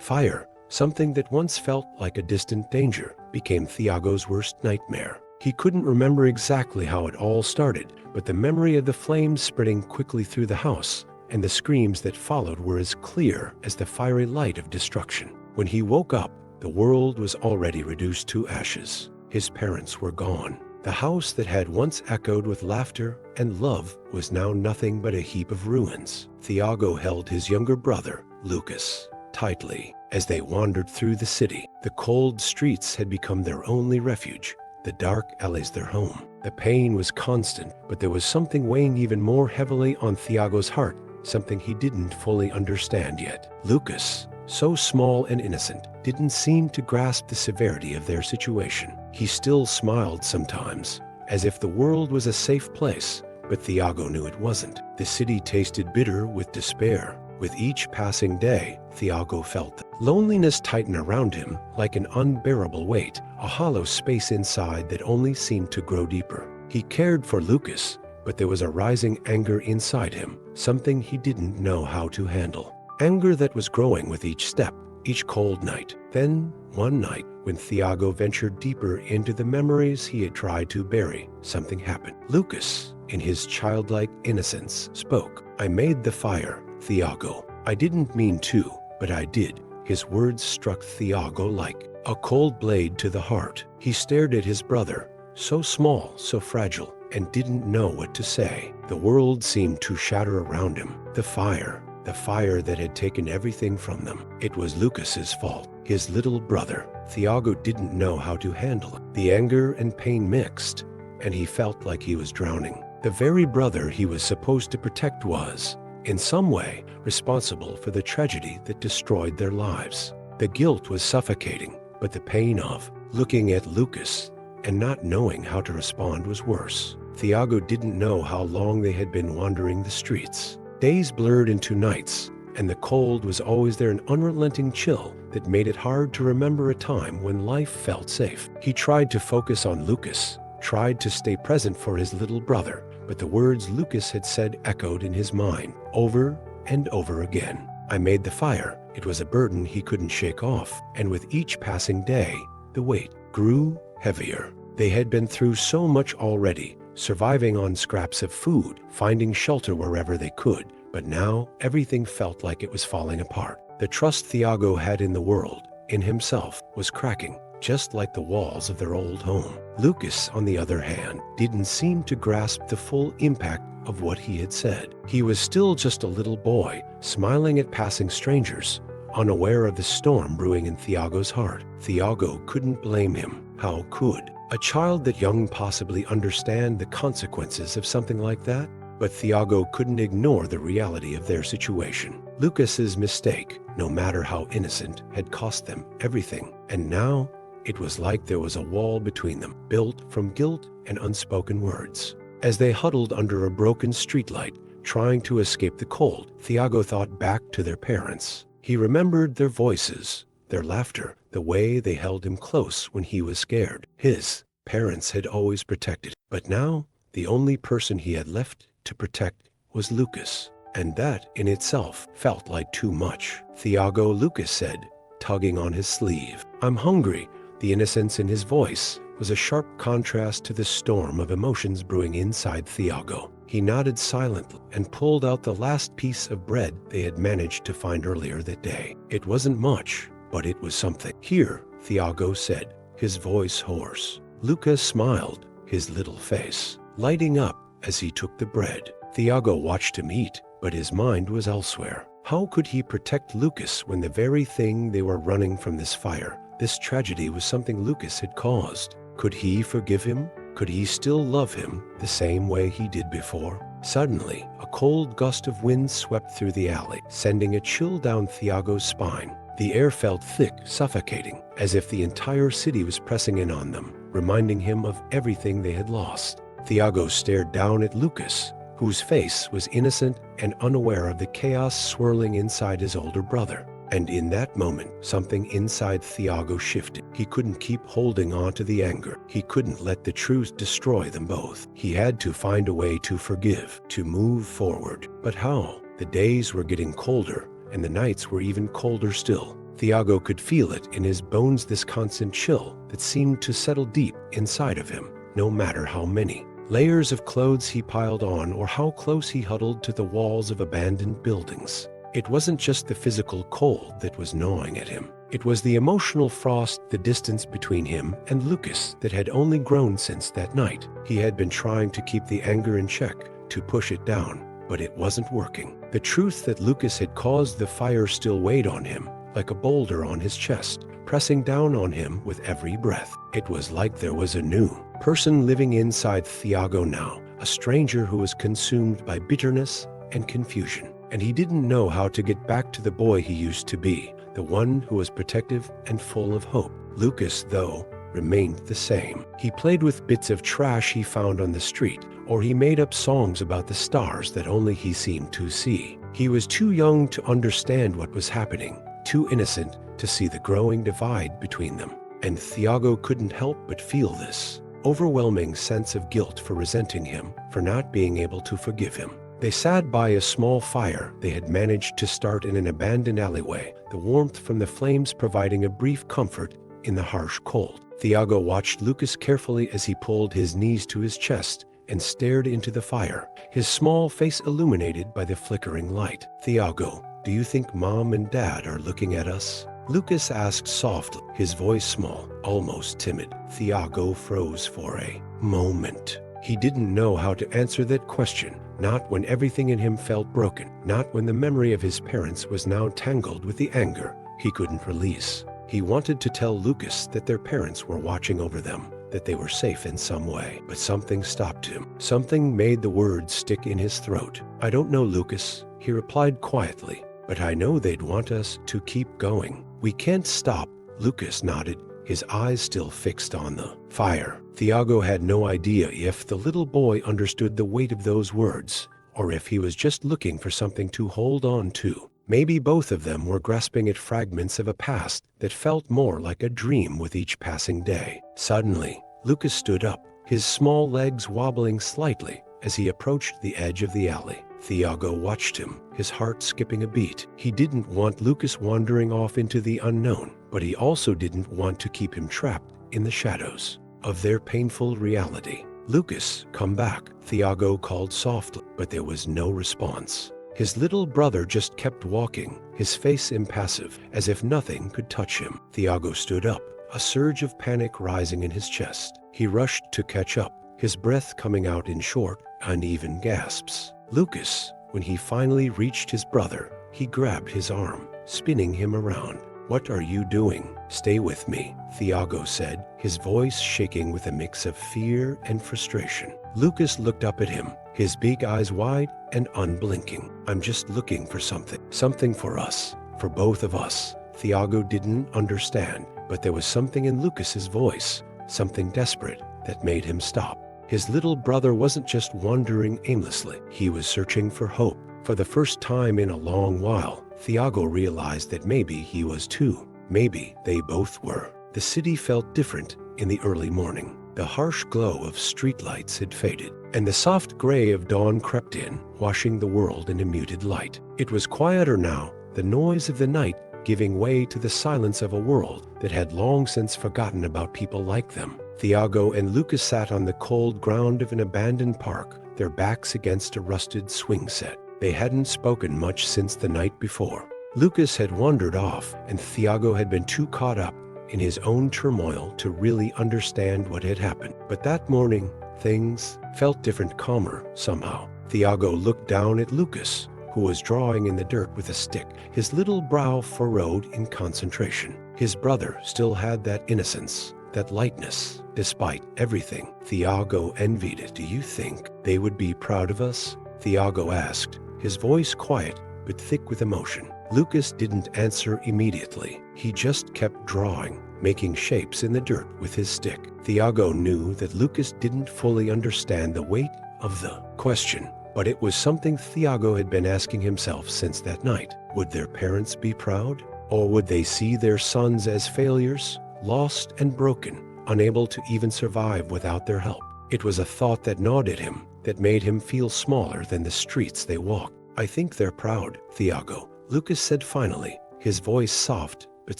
Fire, something that once felt like a distant danger, became Thiago's worst nightmare. He couldn't remember exactly how it all started, but the memory of the flames spreading quickly through the house and the screams that followed were as clear as the fiery light of destruction. When he woke up, the world was already reduced to ashes. His parents were gone. The house that had once echoed with laughter and love was now nothing but a heap of ruins. Thiago held his younger brother, Lucas, tightly as they wandered through the city. The cold streets had become their only refuge, the dark alleys their home. The pain was constant, but there was something weighing even more heavily on Thiago's heart, something he didn't fully understand yet. Lucas, so small and innocent, didn't seem to grasp the severity of their situation. He still smiled sometimes, as if the world was a safe place, but Thiago knew it wasn't. The city tasted bitter with despair. With each passing day, Thiago felt loneliness tighten around him like an unbearable weight, a hollow space inside that only seemed to grow deeper. He cared for Lucas, but there was a rising anger inside him, something he didn't know how to handle. Anger that was growing with each step, each cold night. Then, one night, when Thiago ventured deeper into the memories he had tried to bury, something happened. Lucas, in his childlike innocence, spoke. "I made the fire, Thiago. I didn't mean to, but I did." His words struck Thiago like a cold blade to the heart. He stared at his brother, so small, so fragile, and didn't know what to say. The world seemed to shatter around him. The fire that had taken everything from them. It was Lucas's fault, his little brother. Thiago didn't know how to handle it. The anger and pain mixed, and he felt like he was drowning. The very brother he was supposed to protect was, in some way, responsible for the tragedy that destroyed their lives. The guilt was suffocating, but the pain of looking at Lucas and not knowing how to respond was worse. Thiago didn't know how long they had been wandering the streets. Days blurred into nights, and the cold was always there, an unrelenting chill that made it hard to remember a time when life felt safe. He tried to focus on Lucas, tried to stay present for his little brother, but the words Lucas had said echoed in his mind over and over again. "I made the fire." It was a burden he couldn't shake off, and with each passing day, the weight grew heavier. They had been through so much already, surviving on scraps of food, finding shelter wherever they could, but now everything felt like it was falling apart. The trust Thiago had in the world, in himself, was cracking, just like the walls of their old home. Lucas, on the other hand, didn't seem to grasp the full impact of what he had said. He was still just a little boy, smiling at passing strangers, unaware of the storm brewing in Thiago's heart. Thiago couldn't blame him. How could a child that young possibly understand the consequences of something like that? But Thiago couldn't ignore the reality of their situation. Lucas's mistake, no matter how innocent, had cost them everything. And now, it was like there was a wall between them, built from guilt and unspoken words. As they huddled under a broken streetlight, trying to escape the cold, Thiago thought back to their parents. He remembered their voices, their laughter, the way they held him close when he was scared. His parents had always protected, but now the only person he had left to protect was Lucas, and that in itself felt like too much. "Thiago," Lucas said, tugging on his sleeve. "I'm hungry." The innocence in his voice was a sharp contrast to the storm of emotions brewing inside Thiago. He nodded silently and pulled out the last piece of bread they had managed to find earlier that day. It wasn't much, but it was something. "Here," Thiago said, his voice hoarse. Lucas smiled, his little face lighting up as he took the bread. Thiago watched him eat, but his mind was elsewhere. How could he protect Lucas when the very thing they were running from, this fire, this tragedy, was something Lucas had caused? Could he forgive him? Could he still love him the same way he did before? Suddenly, a cold gust of wind swept through the alley, sending a chill down Thiago's spine. The air felt thick, suffocating, as if the entire city was pressing in on them, reminding him of everything they had lost. Thiago stared down at Lucas, whose face was innocent and unaware of the chaos swirling inside his older brother. And in that moment, something inside Thiago shifted. He couldn't keep holding on to the anger. He couldn't let the truth destroy them both. He had to find a way to forgive, to move forward. But how? The days were getting colder, and the nights were even colder still. Thiago could feel it in his bones, this constant chill that seemed to settle deep inside of him, no matter how many layers of clothes he piled on or how close he huddled to the walls of abandoned buildings. It wasn't just the physical cold that was gnawing at him. It was the emotional frost, the distance between him and Lucas that had only grown since that night. He had been trying to keep the anger in check, to push it down, but it wasn't working. The truth that Lucas had caused the fire still weighed on him, like a boulder on his chest, pressing down on him with every breath. It was like there was a new person living inside Thiago now, a stranger who was consumed by bitterness and confusion. And he didn't know how to get back to the boy he used to be, the one who was protective and full of hope. Lucas, though, remained the same. He played with bits of trash he found on the street, or he made up songs about the stars that only he seemed to see. He was too young to understand what was happening, too innocent to see the growing divide between them. And Thiago couldn't help but feel this overwhelming sense of guilt for resenting him, for not being able to forgive him. They sat by a small fire they had managed to start in an abandoned alleyway, the warmth from the flames providing a brief comfort in the harsh cold. Thiago watched Lucas carefully as he pulled his knees to his chest and stared into the fire, his small face illuminated by the flickering light. "Thiago, do you think Mom and Dad are looking at us?" Lucas asked softly, his voice small, almost timid. Thiago froze for a moment. He didn't know how to answer that question. Not when everything in him felt broken, not when the memory of his parents was now tangled with the anger he couldn't release. He wanted to tell Lucas that their parents were watching over them, that they were safe in some way, but something stopped him. Something made the words stick in his throat. "I don't know, Lucas," he replied quietly, "but I know they'd want us to keep going. We can't stop." Lucas nodded, his eyes still fixed on the fire. Thiago had no idea if the little boy understood the weight of those words, or if he was just looking for something to hold on to. Maybe both of them were grasping at fragments of a past that felt more like a dream with each passing day. Suddenly, Lucas stood up, his small legs wobbling slightly as he approached the edge of the alley. Thiago watched him, his heart skipping a beat. He didn't want Lucas wandering off into the unknown, but he also didn't want to keep him trapped in the shadows of their painful reality. "Lucas, come back," Thiago called softly, but there was no response. His little brother just kept walking, his face impassive, as if nothing could touch him. Thiago stood up, a surge of panic rising in his chest. He rushed to catch up, his breath coming out in short, uneven gasps. "Lucas," when he finally reached his brother, he grabbed his arm, spinning him around. "What are you doing?" "Stay with me," Thiago said, his voice shaking with a mix of fear and frustration. Lucas looked up at him, his big eyes wide and unblinking. "I'm just looking for something for us, for both of us." Thiago didn't understand, but there was something in Lucas's voice, something desperate, that made him stop. His little brother wasn't just wandering aimlessly, he was searching for hope. For the first time in a long while, Thiago realized that maybe he was too. Maybe they both were. The city felt different in the early morning. The harsh glow of streetlights had faded, and the soft gray of dawn crept in, washing the world in a muted light. It was quieter now, the noise of the night giving way to the silence of a world that had long since forgotten about people like them. Thiago and Lucas sat on the cold ground of an abandoned park, their backs against a rusted swing set. They hadn't spoken much since the night before. Lucas had wandered off, and Thiago had been too caught up in his own turmoil to really understand what had happened. But that morning, things felt different, calmer, somehow. Thiago looked down at Lucas, who was drawing in the dirt with a stick, his little brow furrowed in concentration. His brother still had that innocence, that lightness, despite everything. Thiago envied it. "Do you think they would be proud of us?" Thiago asked, his voice quiet but thick with emotion. Lucas didn't answer immediately. He just kept drawing, making shapes in the dirt with his stick. Thiago knew that Lucas didn't fully understand the weight of the question, but it was something Thiago had been asking himself since that night. Would their parents be proud? Or would they see their sons as failures, lost and broken, unable to even survive without their help? It was a thought that gnawed at him, that made him feel smaller than the streets they walked. "I think they're proud, Thiago," Lucas said finally, his voice soft but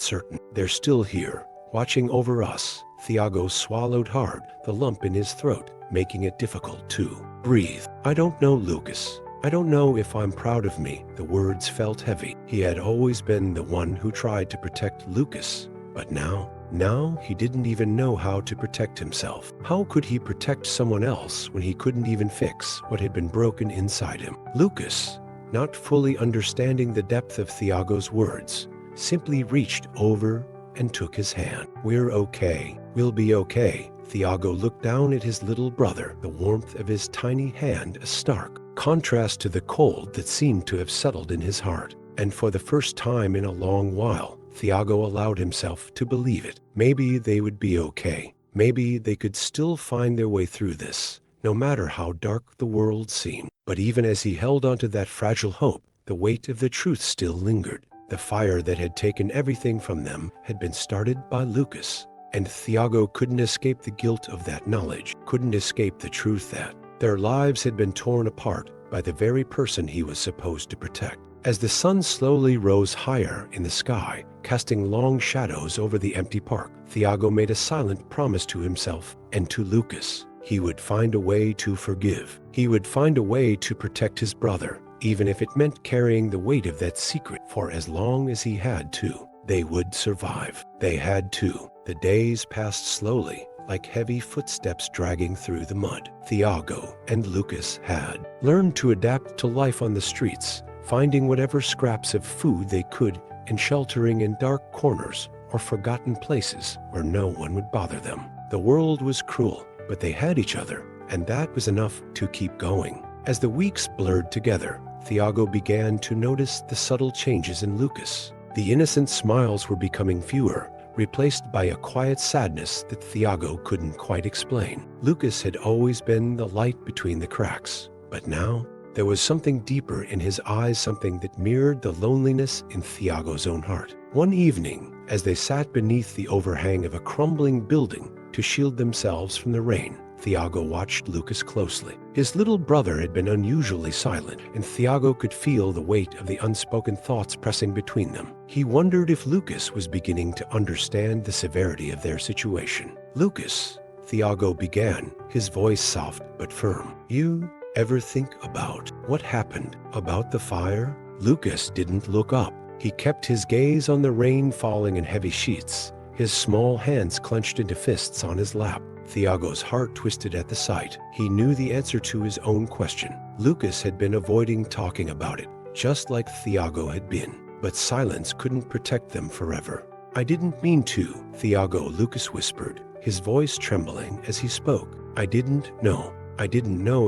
certain. They're still here, watching over us. Thiago swallowed hard, the lump in his throat making it difficult to breathe. I don't know, Lucas. I don't know if I'm proud of me. The words felt heavy. He had always been the one who tried to protect Lucas, but now he didn't even know how to protect himself. How could he protect someone else when he couldn't even fix what had been broken inside him? Lucas, not fully understanding the depth of Thiago's words, simply reached over and took his hand. We're okay. We'll be okay. Thiago looked down at his little brother, the warmth of his tiny hand a stark contrast to the cold that seemed to have settled in his heart. And for the first time in a long while, Thiago allowed himself to believe it. Maybe they would be okay. Maybe they could still find their way through this, no matter how dark the world seemed. But even as he held onto that fragile hope, the weight of the truth still lingered. The fire that had taken everything from them had been started by Lucas. And Thiago couldn't escape the guilt of that knowledge, couldn't escape the truth that their lives had been torn apart by the very person he was supposed to protect. As the sun slowly rose higher in the sky, casting long shadows over the empty park, Thiago made a silent promise to himself and to Lucas. He would find a way to forgive. He would find a way to protect his brother, even if it meant carrying the weight of that secret for as long as he had to. They would survive. They had to. The days passed slowly, like heavy footsteps dragging through the mud. Thiago and Lucas had learned to adapt to life on the streets, finding whatever scraps of food they could and sheltering in dark corners or forgotten places where no one would bother them. The world was cruel, but they had each other, and that was enough to keep going. As the weeks blurred together, Thiago began to notice the subtle changes in Lucas. The innocent smiles were becoming fewer, replaced by a quiet sadness that Thiago couldn't quite explain. Lucas had always been the light between the cracks, but now there was something deeper in his eyes, something that mirrored the loneliness in Thiago's own heart. One evening, as they sat beneath the overhang of a crumbling building to shield themselves from the rain, Thiago watched Lucas closely. His little brother had been unusually silent, and Thiago could feel the weight of the unspoken thoughts pressing between them. He wondered if Lucas was beginning to understand the severity of their situation. "Lucas," Thiago began, his voice soft but firm. "You ever think about what happened about the fire?" Lucas didn't look up. He kept his gaze on the rain falling in heavy sheets, his small hands clenched into fists on his lap. Thiago's heart twisted at the sight. He knew the answer to his own question. Lucas had been avoiding talking about it, just like Thiago had been. But silence couldn't protect them forever. "I didn't mean to," Thiago, Lucas whispered, his voice trembling as he spoke. I didn't know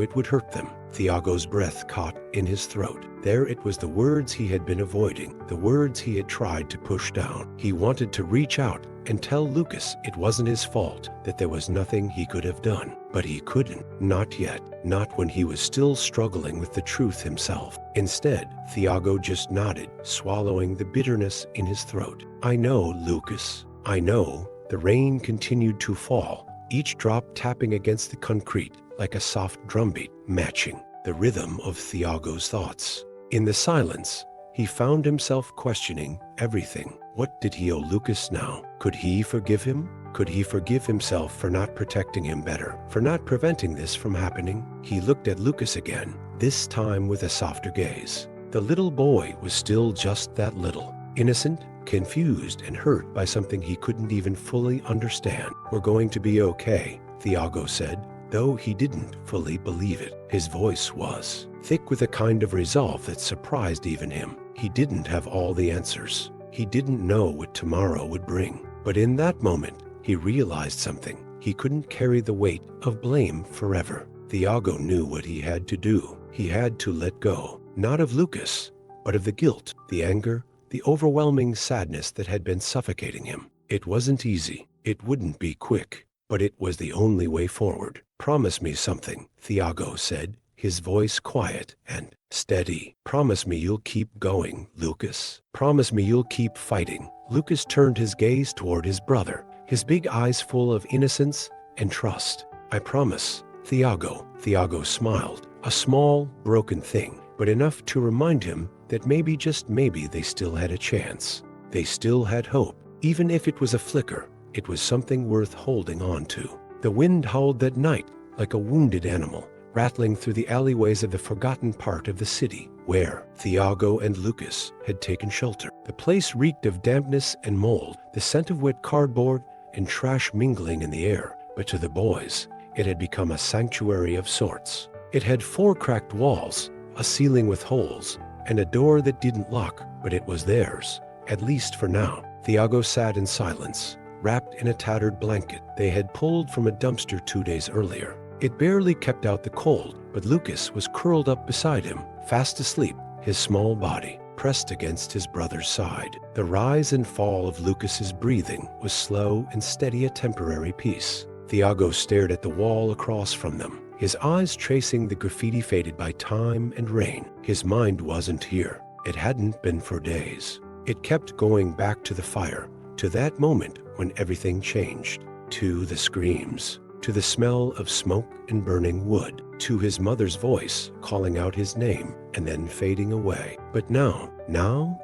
it would hurt them." Thiago's breath caught in his throat. There it was, the words he had been avoiding, the words he had tried to push down. He wanted to reach out and tell Lucas it wasn't his fault, that there was nothing he could have done. But he couldn't. Not yet. Not when he was still struggling with the truth himself. Instead, Thiago just nodded, swallowing the bitterness in his throat. "I know, Lucas. I know." The rain continued to fall, each drop tapping against the concrete like a soft drumbeat, matching the rhythm of Thiago's thoughts. In the silence, he found himself questioning everything. What did he owe Lucas now? Could he forgive him? Could he forgive himself for not protecting him better, for not preventing this from happening? He looked at Lucas again, this time with a softer gaze. The little boy was still just that little, innocent, confused, and hurt by something he couldn't even fully understand. "We're going to be okay," Thiago said, though he didn't fully believe it. His voice was thick with a kind of resolve that surprised even him. He didn't have all the answers. He didn't know what tomorrow would bring. But in that moment, he realized something. He couldn't carry the weight of blame forever. Thiago knew what he had to do. He had to let go, not of Lucas, but of the guilt, the anger, the overwhelming sadness that had been suffocating him. It wasn't easy. It wouldn't be quick. But it was the only way forward. "Promise me something," Thiago said, his voice quiet and steady. "Promise me you'll keep going, Lucas. Promise me you'll keep fighting." Lucas turned his gaze toward his brother, his big eyes full of innocence and trust. "I promise, Thiago." Thiago smiled, a small, broken thing, but enough to remind him that maybe, just maybe, they still had a chance. They still had hope. Even if it was a flicker, it was something worth holding on to. The wind howled that night like a wounded animal, rattling through the alleyways of the forgotten part of the city where Thiago and Lucas had taken shelter. The place reeked of dampness and mold, the scent of wet cardboard and trash mingling in the air. But to the boys, it had become a sanctuary of sorts. It had 4 cracked walls, a ceiling with holes, and a door that didn't lock, but it was theirs, at least for now. Thiago sat in silence, wrapped in a tattered blanket they had pulled from a dumpster 2 days earlier. It barely kept out the cold, but Lucas was curled up beside him, fast asleep, his small body pressed against his brother's side. The rise and fall of Lucas's breathing was slow and steady, a temporary peace. Thiago stared at the wall across from them, his eyes tracing the graffiti faded by time and rain. His mind wasn't here. It hadn't been for days. It kept going back to the fire, to that moment when everything changed, to the screams, to the smell of smoke and burning wood, to his mother's voice calling out his name and then fading away. But now,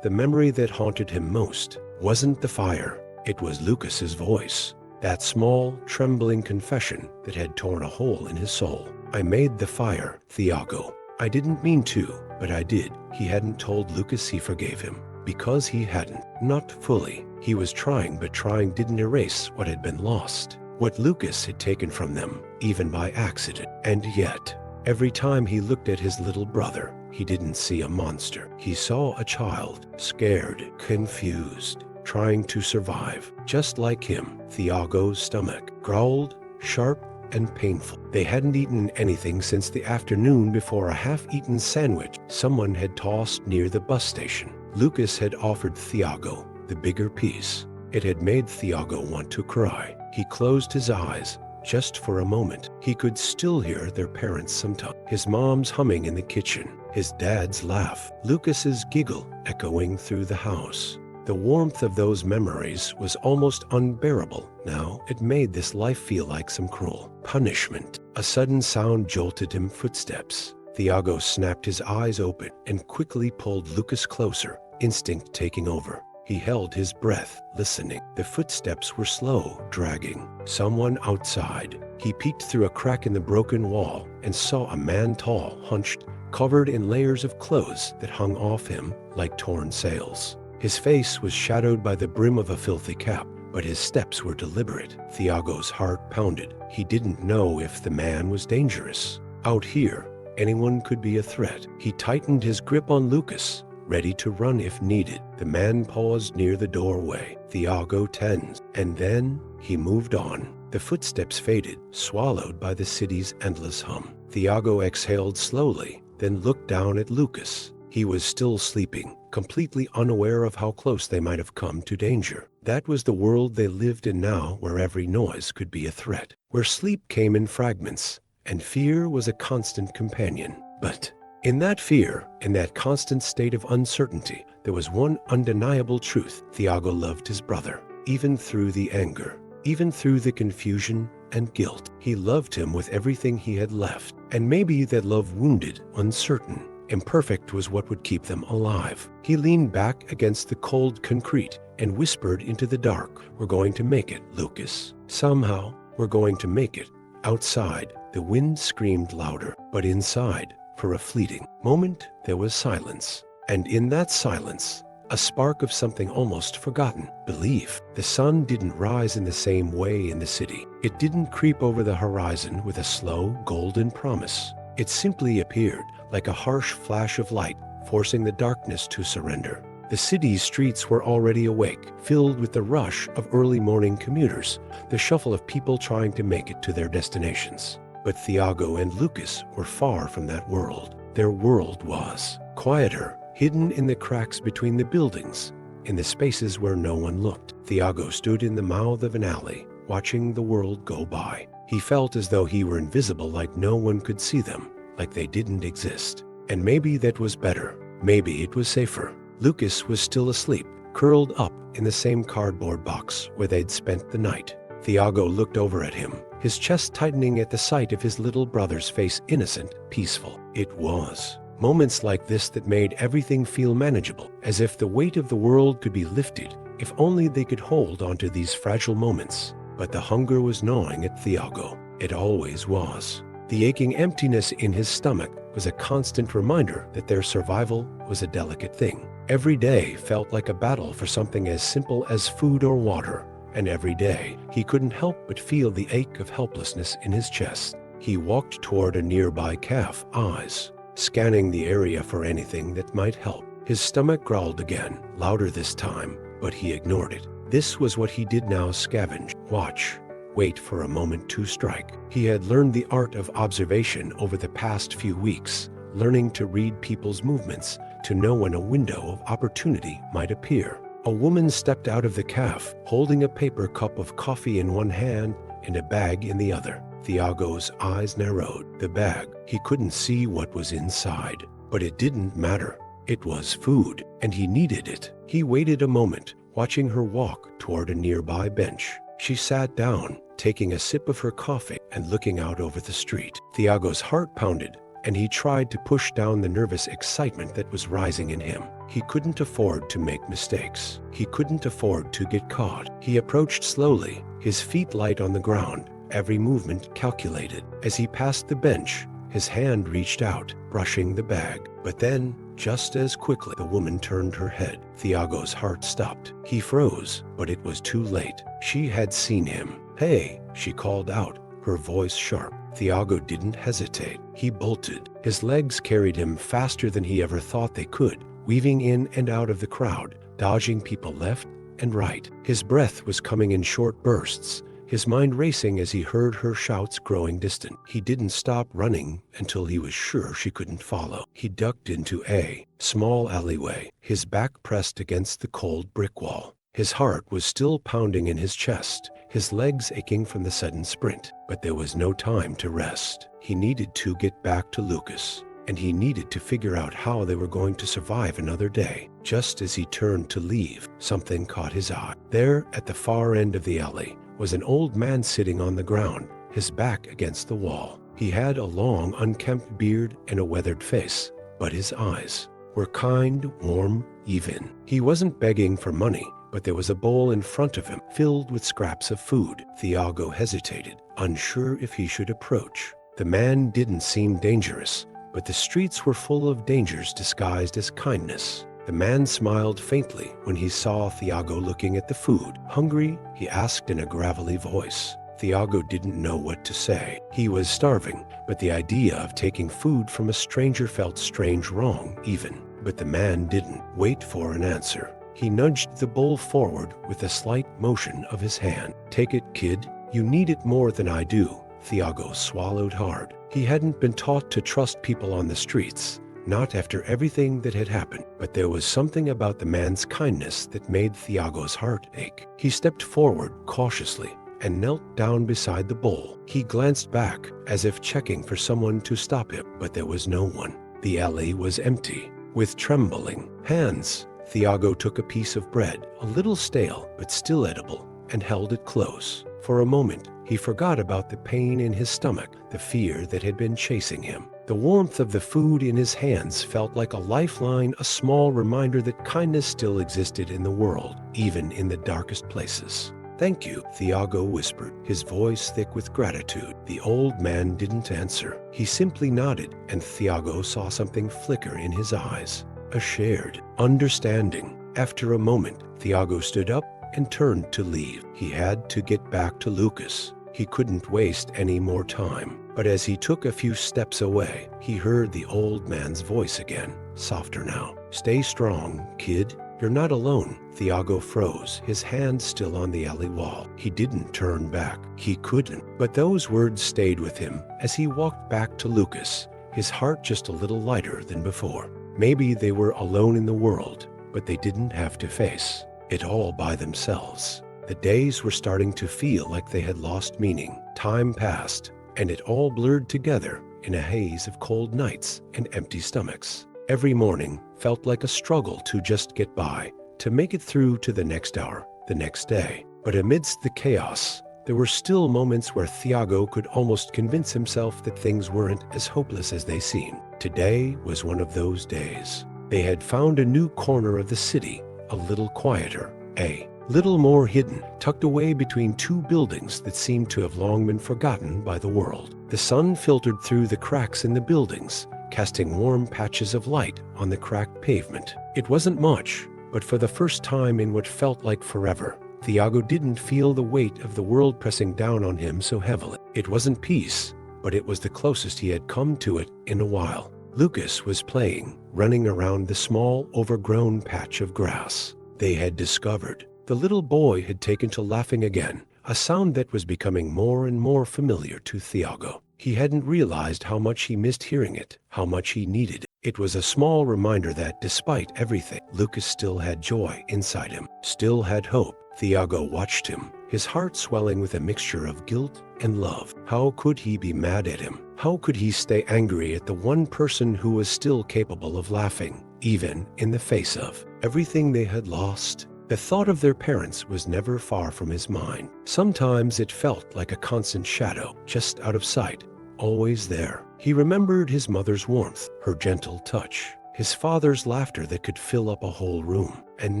the memory that haunted him most wasn't the fire. It was Lucas's voice, that small, trembling confession that had torn a hole in his soul. "I made the fire, Thiago. I didn't mean to, but I did." He hadn't told Lucas he forgave him, because he hadn't. Not fully. He was trying, but trying didn't erase what had been lost, what Lucas had taken from them, even by accident. And yet, every time he looked at his little brother, he didn't see a monster. He saw a child, scared, confused, trying to survive. Just like him, Thiago's stomach growled, sharp and painful. They hadn't eaten anything since the afternoon before a half-eaten sandwich someone had tossed near the bus station. Lucas had offered Thiago the bigger piece. It had made Thiago want to cry. He closed his eyes, just for a moment. He could still hear their parents sometimes, his mom's humming in the kitchen, his dad's laugh, Lucas's giggle echoing through the house. The warmth of those memories was almost unbearable. Now it made this life feel like some cruel punishment. A sudden sound jolted him, footsteps. Thiago snapped his eyes open and quickly pulled Lucas closer, instinct taking over. He held his breath, listening. The footsteps were slow, dragging. Someone outside. He peeked through a crack in the broken wall and saw a man, tall, hunched, covered in layers of clothes that hung off him like torn sails. His face was shadowed by the brim of a filthy cap, but his steps were deliberate. Thiago's heart pounded. He didn't know if the man was dangerous. Out here, anyone could be a threat. He tightened his grip on Lucas, ready to run if needed. The man paused near the doorway. Thiago tensed, and then he moved on. The footsteps faded, swallowed by the city's endless hum. Thiago exhaled slowly, then looked down at Lucas. He was still sleeping, completely unaware of how close they might have come to danger. That was the world they lived in now, where every noise could be a threat, where sleep came in fragments, and fear was a constant companion. But in that fear, in that constant state of uncertainty, there was one undeniable truth. Thiago loved his brother, even through the anger, even through the confusion and guilt. He loved him with everything he had left, and maybe that love, wounded, uncertain, imperfect, was what would keep them alive. He leaned back against the cold concrete and whispered into the dark, "We're going to make it, Lucas. Somehow, we're going to make it." Outside, the wind screamed louder, but inside, for a fleeting moment, there was silence. And in that silence, a spark of something almost forgotten: belief. The sun didn't rise in the same way in the city. It didn't creep over the horizon with a slow, golden promise. It simply appeared, like a harsh flash of light, forcing the darkness to surrender. The city's streets were already awake, filled with the rush of early morning commuters, the shuffle of people trying to make it to their destinations. But Thiago and Lucas were far from that world. Their world was quieter, hidden in the cracks between the buildings, in the spaces where no one looked. Thiago stood in the mouth of an alley, watching the world go by. He felt as though he were invisible, like no one could see them, like they didn't exist. And maybe that was better. Maybe it was safer. Lucas was still asleep, curled up in the same cardboard box where they'd spent the night. Thiago looked over at him, his chest tightening at the sight of his little brother's face, innocent, peaceful. It was Moments like this that made everything feel manageable, as if the weight of the world could be lifted if only they could hold onto these fragile moments. But the hunger was gnawing at Thiago. It always was. The aching emptiness in his stomach was a constant reminder that their survival was a delicate thing. Every day felt like a battle for something as simple as food or water, and every day he couldn't help but feel the ache of helplessness in his chest. He walked toward a nearby calf, eyes scanning the area for anything that might help. His stomach growled again, louder this time, but he ignored it. This was what he did now: scavenge, watch, wait for a moment to strike. He had learned the art of observation over the past few weeks, learning to read people's movements, to know when a window of opportunity might appear. A woman stepped out of the calf, holding a paper cup of coffee in one hand and a bag in the other. Thiago's eyes narrowed. The bag. He couldn't see what was inside, but it didn't matter. It was food, and he needed it. He waited a moment, watching her walk toward a nearby bench. She sat down, taking a sip of her coffee and looking out over the street. Thiago's heart pounded, and he tried to push down the nervous excitement that was rising in him. He couldn't afford to make mistakes. He couldn't afford to get caught. He approached slowly, his feet light on the ground, every movement calculated. As he passed the bench, his hand reached out, brushing the bag. But then, just as quickly, the woman turned her head. Thiago's heart stopped. He froze, but it was too late. She had seen him. "Hey," she called out, her voice sharp. Thiago didn't hesitate. He bolted. His legs carried him faster than he ever thought they could, weaving in and out of the crowd, dodging people left and right. His breath was coming in short bursts, his mind racing as he heard her shouts growing distant. He didn't stop running until he was sure she couldn't follow. He ducked into a small alleyway, his back pressed against the cold brick wall. His heart was still pounding in his chest, his legs aching from the sudden sprint. But there was no time to rest. He needed to get back to Lucas, and he needed to figure out how they were going to survive another day. Just as he turned to leave, something caught his eye. There, at the far end of the alley, was an old man sitting on the ground, his back against the wall. He had a long, unkempt beard and a weathered face, but his eyes were kind, warm, even. He wasn't begging for money, but there was a bowl in front of him, filled with scraps of food. Thiago hesitated, unsure if he should approach. The man didn't seem dangerous, but the streets were full of dangers disguised as kindness. The man smiled faintly when he saw Thiago looking at the food. "Hungry?" he asked in a gravelly voice. Thiago didn't know what to say. He was starving, but the idea of taking food from a stranger felt strange, wrong even. But the man didn't wait for an answer. He nudged the bowl forward with a slight motion of his hand. "Take it, kid. You need it more than I do." Thiago swallowed hard. He hadn't been taught to trust people on the streets, not after everything that had happened. But there was something about the man's kindness that made Thiago's heart ache. He stepped forward cautiously and knelt down beside the bowl. He glanced back, as if checking for someone to stop him, but there was no one. The alley was empty. With trembling hands, Thiago took a piece of bread, a little stale but still edible, and held it close. For a moment, he forgot about the pain in his stomach, the fear that had been chasing him. The warmth of the food in his hands felt like a lifeline, a small reminder that kindness still existed in the world, even in the darkest places. "Thank you," Thiago whispered, his voice thick with gratitude. The old man didn't answer. He simply nodded, and Thiago saw something flicker in his eyes. A shared understanding. After a moment, Thiago stood up and turned to leave. He had to get back to Lucas. He couldn't waste any more time. But as he took a few steps away, he heard the old man's voice again, softer now. "Stay strong, kid. You're not alone." Thiago froze, his hand still on the alley wall. He didn't turn back. He couldn't. But those words stayed with him as he walked back to Lucas, his heart just a little lighter than before. Maybe they were alone in the world, but they didn't have to face it all by themselves. The days were starting to feel like they had lost meaning. Time passed, and it all blurred together in a haze of cold nights and empty stomachs. Every morning felt like a struggle to just get by, to make it through to the next hour, the next day. But amidst the chaos, there were still moments where Thiago could almost convince himself that things weren't as hopeless as they seemed. Today was one of those days. They had found a new corner of the city, a little quieter, a little more hidden, tucked away between two buildings that seemed to have long been forgotten by the world. The sun filtered through the cracks in the buildings, casting warm patches of light on the cracked pavement. It wasn't much, but for the first time in what felt like forever, Thiago didn't feel the weight of the world pressing down on him so heavily. It wasn't peace, but it was the closest he had come to it in a while. Lucas was playing, running around the small, overgrown patch of grass they had discovered. The little boy had taken to laughing again, a sound that was becoming more and more familiar to Thiago. He hadn't realized how much he missed hearing it, how much he needed it. It was a small reminder that, despite everything, Lucas still had joy inside him, still had hope. Thiago watched him, his heart swelling with a mixture of guilt and love. How could he be mad at him? How could he stay angry at the one person who was still capable of laughing, even in the face of everything they had lost? The thought of their parents was never far from his mind. Sometimes it felt like a constant shadow, just out of sight, always there. He remembered his mother's warmth, her gentle touch, his father's laughter that could fill up a whole room. And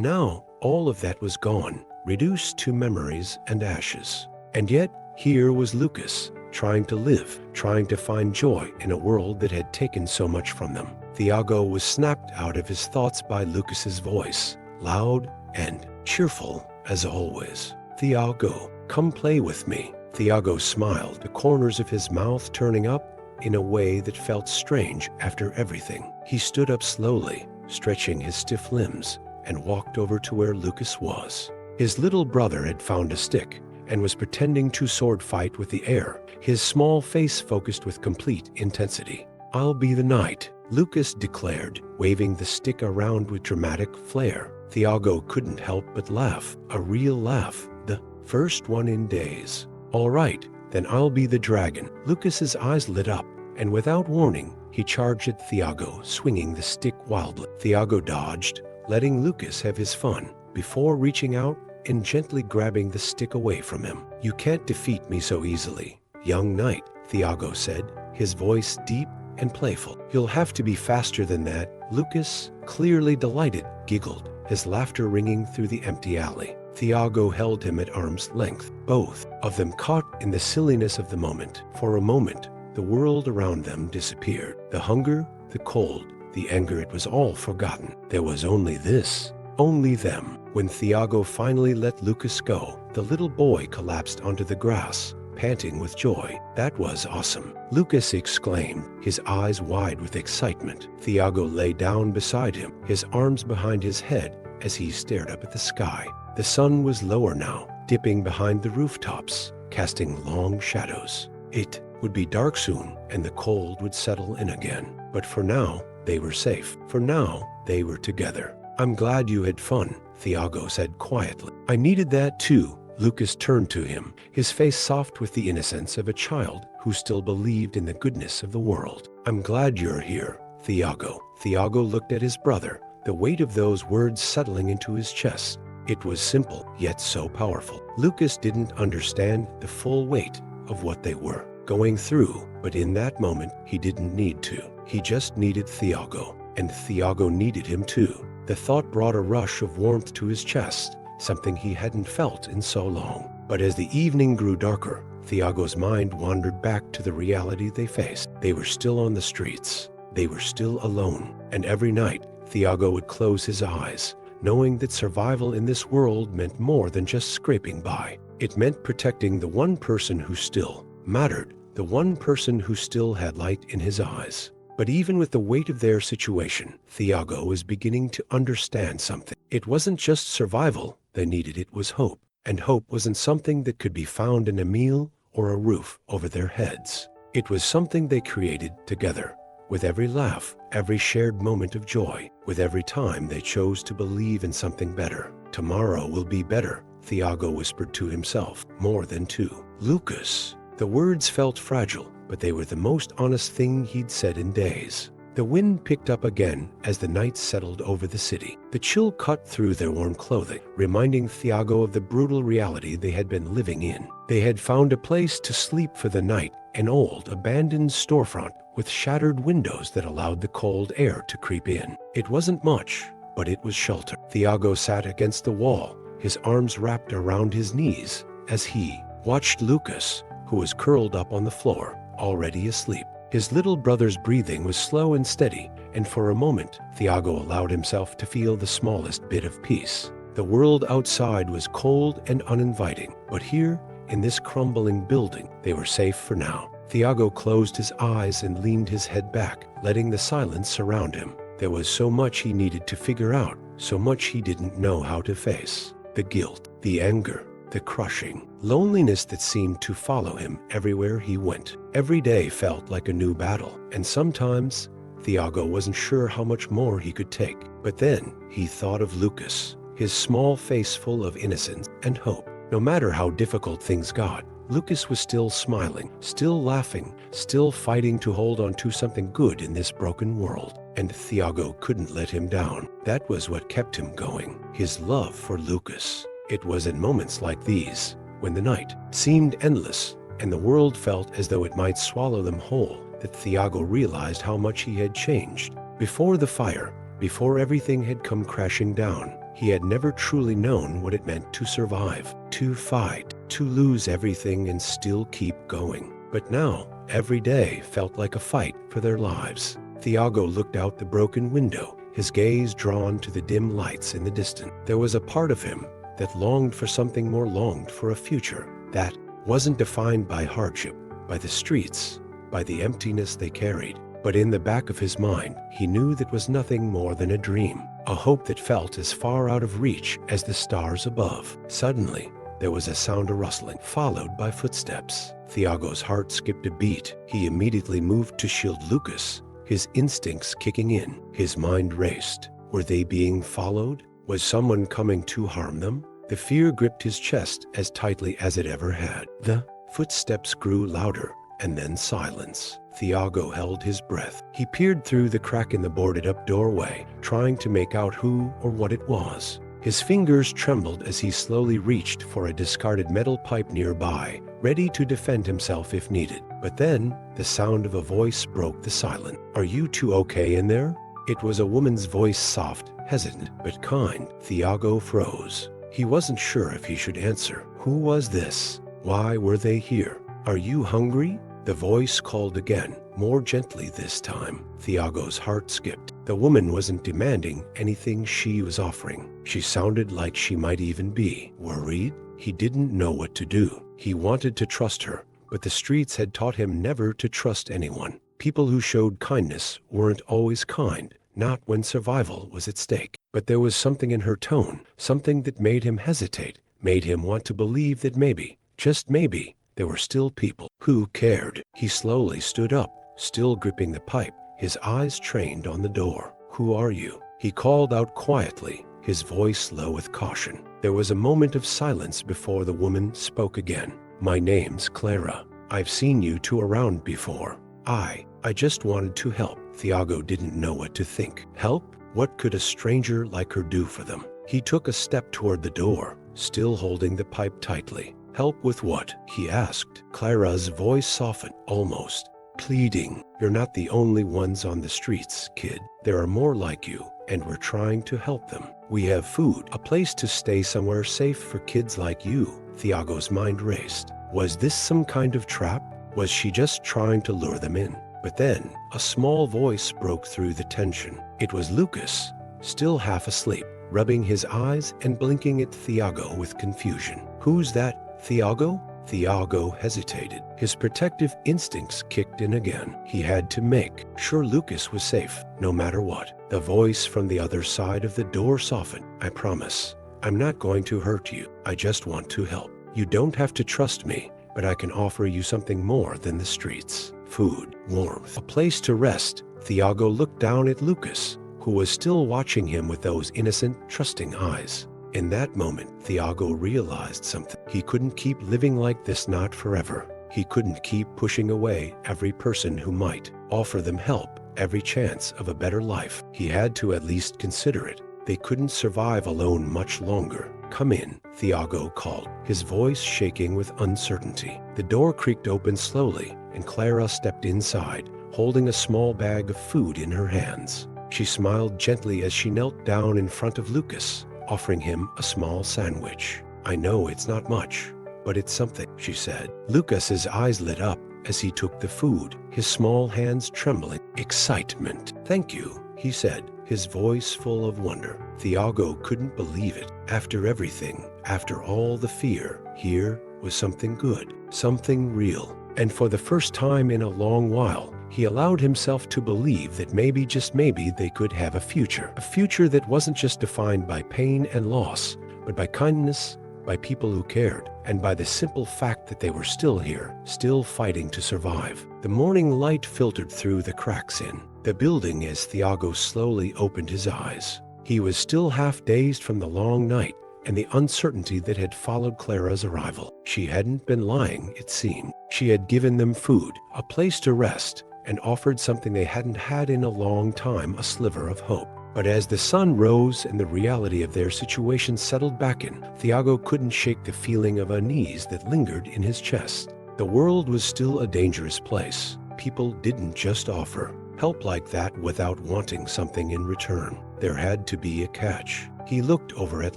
now, all of that was gone, reduced to memories and ashes. And yet, here was Lucas, trying to live, trying to find joy in a world that had taken so much from them. Thiago was snapped out of his thoughts by Lucas's voice, loud and cheerful as always. "Thiago, come play with me." Thiago smiled, the corners of his mouth turning up in a way that felt strange after everything. He stood up slowly, stretching his stiff limbs, and walked over to where Lucas was. His little brother had found a stick and was pretending to sword fight with the air, his small face focused with complete intensity. "I'll be the knight," Lucas declared, waving the stick around with dramatic flair. Thiago couldn't help but laugh, a real laugh, the first one in days. "All right, then I'll be the dragon." Lucas's eyes lit up, and without warning, he charged at Thiago, swinging the stick wildly. Thiago dodged, letting Lucas have his fun, before reaching out and gently grabbing the stick away from him. "You can't defeat me so easily, young knight," Thiago said, his voice deep and playful. "You'll have to be faster than that." Lucas, clearly delighted, giggled, his laughter ringing through the empty alley. Thiago held him at arm's length, both of them caught in the silliness of the moment. For a moment, the world around them disappeared. The hunger, the cold, the anger, it was all forgotten. There was only this, only them. When Thiago finally let Lucas go, the little boy collapsed onto the grass, panting with joy. "That was awesome," Lucas exclaimed, his eyes wide with excitement. Thiago lay down beside him, his arms behind his head as he stared up at the sky. The sun was lower now, dipping behind the rooftops, casting long shadows. It would be dark soon, and the cold would settle in again. But for now, they were safe. For now, they were together. "I'm glad you had fun," Thiago said quietly. "I needed that too." Lucas turned to him, his face soft with the innocence of a child who still believed in the goodness of the world. "I'm glad you're here, Thiago." Thiago looked at his brother, the weight of those words settling into his chest. It was simple, yet so powerful. Lucas didn't understand the full weight of what they were going through, but in that moment, he didn't need to. He just needed Thiago, and Thiago needed him too. The thought brought a rush of warmth to his chest, something he hadn't felt in so long. But as the evening grew darker, Thiago's mind wandered back to the reality they faced. They were still on the streets. They were still alone. And every night, Thiago would close his eyes, knowing that survival in this world meant more than just scraping by. It meant protecting the one person who still mattered, the one person who still had light in his eyes. But even with the weight of their situation, Thiago was beginning to understand something. It wasn't just survival they needed, it was hope. And hope wasn't something that could be found in a meal or a roof over their heads. It was something they created together, with every laugh, every shared moment of joy, with every time they chose to believe in something better. "Tomorrow will be better," Thiago whispered to himself, more than two. "Lucas." The words felt fragile, but they were the most honest thing he'd said in days. The wind picked up again as the night settled over the city. The chill cut through their warm clothing, reminding Thiago of the brutal reality they had been living in. They had found a place to sleep for the night, an old, abandoned storefront with shattered windows that allowed the cold air to creep in. It wasn't much, but it was shelter. Thiago sat against the wall, his arms wrapped around his knees, as he watched Lucas, who was curled up on the floor, already asleep. His little brother's breathing was slow and steady, and for a moment, Thiago allowed himself to feel the smallest bit of peace. The world outside was cold and uninviting, but here, in this crumbling building, they were safe for now. Thiago closed his eyes and leaned his head back, letting the silence surround him. There was so much he needed to figure out, so much he didn't know how to face. The guilt, the anger, the crushing loneliness that seemed to follow him everywhere he went. Every day felt like a new battle, and sometimes Thiago wasn't sure how much more he could take. But then he thought of Lucas, his small face full of innocence and hope. No matter how difficult things got, Lucas was still smiling, still laughing, still fighting to hold on to something good in this broken world. And Thiago couldn't let him down. That was what kept him going, his love for Lucas. It was in moments like these, when the night seemed endless and the world felt as though it might swallow them whole, that Thiago realized how much he had changed. Before the fire, before everything had come crashing down, he had never truly known what it meant to survive, to fight, to lose everything and still keep going. But now, every day felt like a fight for their lives. Thiago looked out the broken window, his gaze drawn to the dim lights in the distance. There was a part of him that longed for something more, longed for a future that wasn't defined by hardship, by the streets, by the emptiness they carried. But in the back of his mind, he knew that was nothing more than a dream, a hope that felt as far out of reach as the stars above. Suddenly, there was a sound of rustling, followed by footsteps. Thiago's heart skipped a beat. He immediately moved to shield Lucas, his instincts kicking in. His mind raced. Were they being followed? Was someone coming to harm them? The fear gripped his chest as tightly as it ever had. The footsteps grew louder, and then silence. Thiago held his breath. He peered through the crack in the boarded-up doorway, trying to make out who or what it was. His fingers trembled as he slowly reached for a discarded metal pipe nearby, ready to defend himself if needed. But then, the sound of a voice broke the silence. "Are you two okay in there?" It was a woman's voice, soft, hesitant, but kind. Thiago froze. He wasn't sure if he should answer. Who was this? Why were they here? "Are you hungry?" The voice called again, more gently this time. Thiago's heart skipped. The woman wasn't demanding anything, she was offering. She sounded like she might even be worried. He didn't know what to do. He wanted to trust her, but the streets had taught him never to trust anyone. People who showed kindness weren't always kind, not when survival was at stake. But there was something in her tone, something that made him hesitate, made him want to believe that maybe, just maybe, there were still people who cared. He slowly stood up, still gripping the pipe, his eyes trained on the door. "Who are you?" He called out quietly, his voice low with caution. There was a moment of silence before the woman spoke again. "My name's Clara. I've seen you two around before. I just wanted to help." Thiago didn't know what to think. Help? What could a stranger like her do for them? He took a step toward the door, still holding the pipe tightly. "Help with what?" he asked. Clara's voice softened, almost pleading. "You're not the only ones on the streets, kid. There are more like you, and we're trying to help them. We have food, a place to stay, somewhere safe for kids like you." Thiago's mind raced. Was this some kind of trap? Was she just trying to lure them in? But then, a small voice broke through the tension. It was Lucas, still half asleep, rubbing his eyes and blinking at Thiago with confusion. "Who's that, Thiago?" Thiago hesitated. His protective instincts kicked in again. He had to make sure Lucas was safe, no matter what. The voice from the other side of the door softened. "I promise, I'm not going to hurt you. I just want to help. You don't have to trust me, but I can offer you something more than the streets. Food, warmth, a place to rest." Thiago looked down at Lucas, who was still watching him with those innocent, trusting eyes. In that moment, Thiago realized something. He couldn't keep living like this, not forever. He couldn't keep pushing away every person who might offer them help, every chance of a better life. He had to at least consider it. They couldn't survive alone much longer. "Come in," Thiago called, his voice shaking with uncertainty. The door creaked open slowly, and Clara stepped inside, holding a small bag of food in her hands. She smiled gently as she knelt down in front of Lucas, offering him a small sandwich. "I know it's not much, but it's something," she said. Lucas's eyes lit up as he took the food, his small hands trembling. Excitement. "Thank you," he said, his voice full of wonder. Thiago couldn't believe it. After everything, after all the fear, here was something good, something real. And for the first time in a long while, he allowed himself to believe that maybe, just maybe, they could have a future that wasn't just defined by pain and loss, but by kindness, by people who cared, and by the simple fact that they were still here, still fighting to survive. The morning light filtered through the cracks in the building as Thiago slowly opened his eyes. He was still half dazed from the long night and the uncertainty that had followed Clara's arrival. She hadn't been lying, it seemed. She had given them food, a place to rest, and offered something they hadn't had in a long time, a sliver of hope. But as the sun rose and the reality of their situation settled back in, Thiago couldn't shake the feeling of unease that lingered in his chest. The world was still a dangerous place. People didn't just offer help like that without wanting something in return. There had to be a catch. He looked over at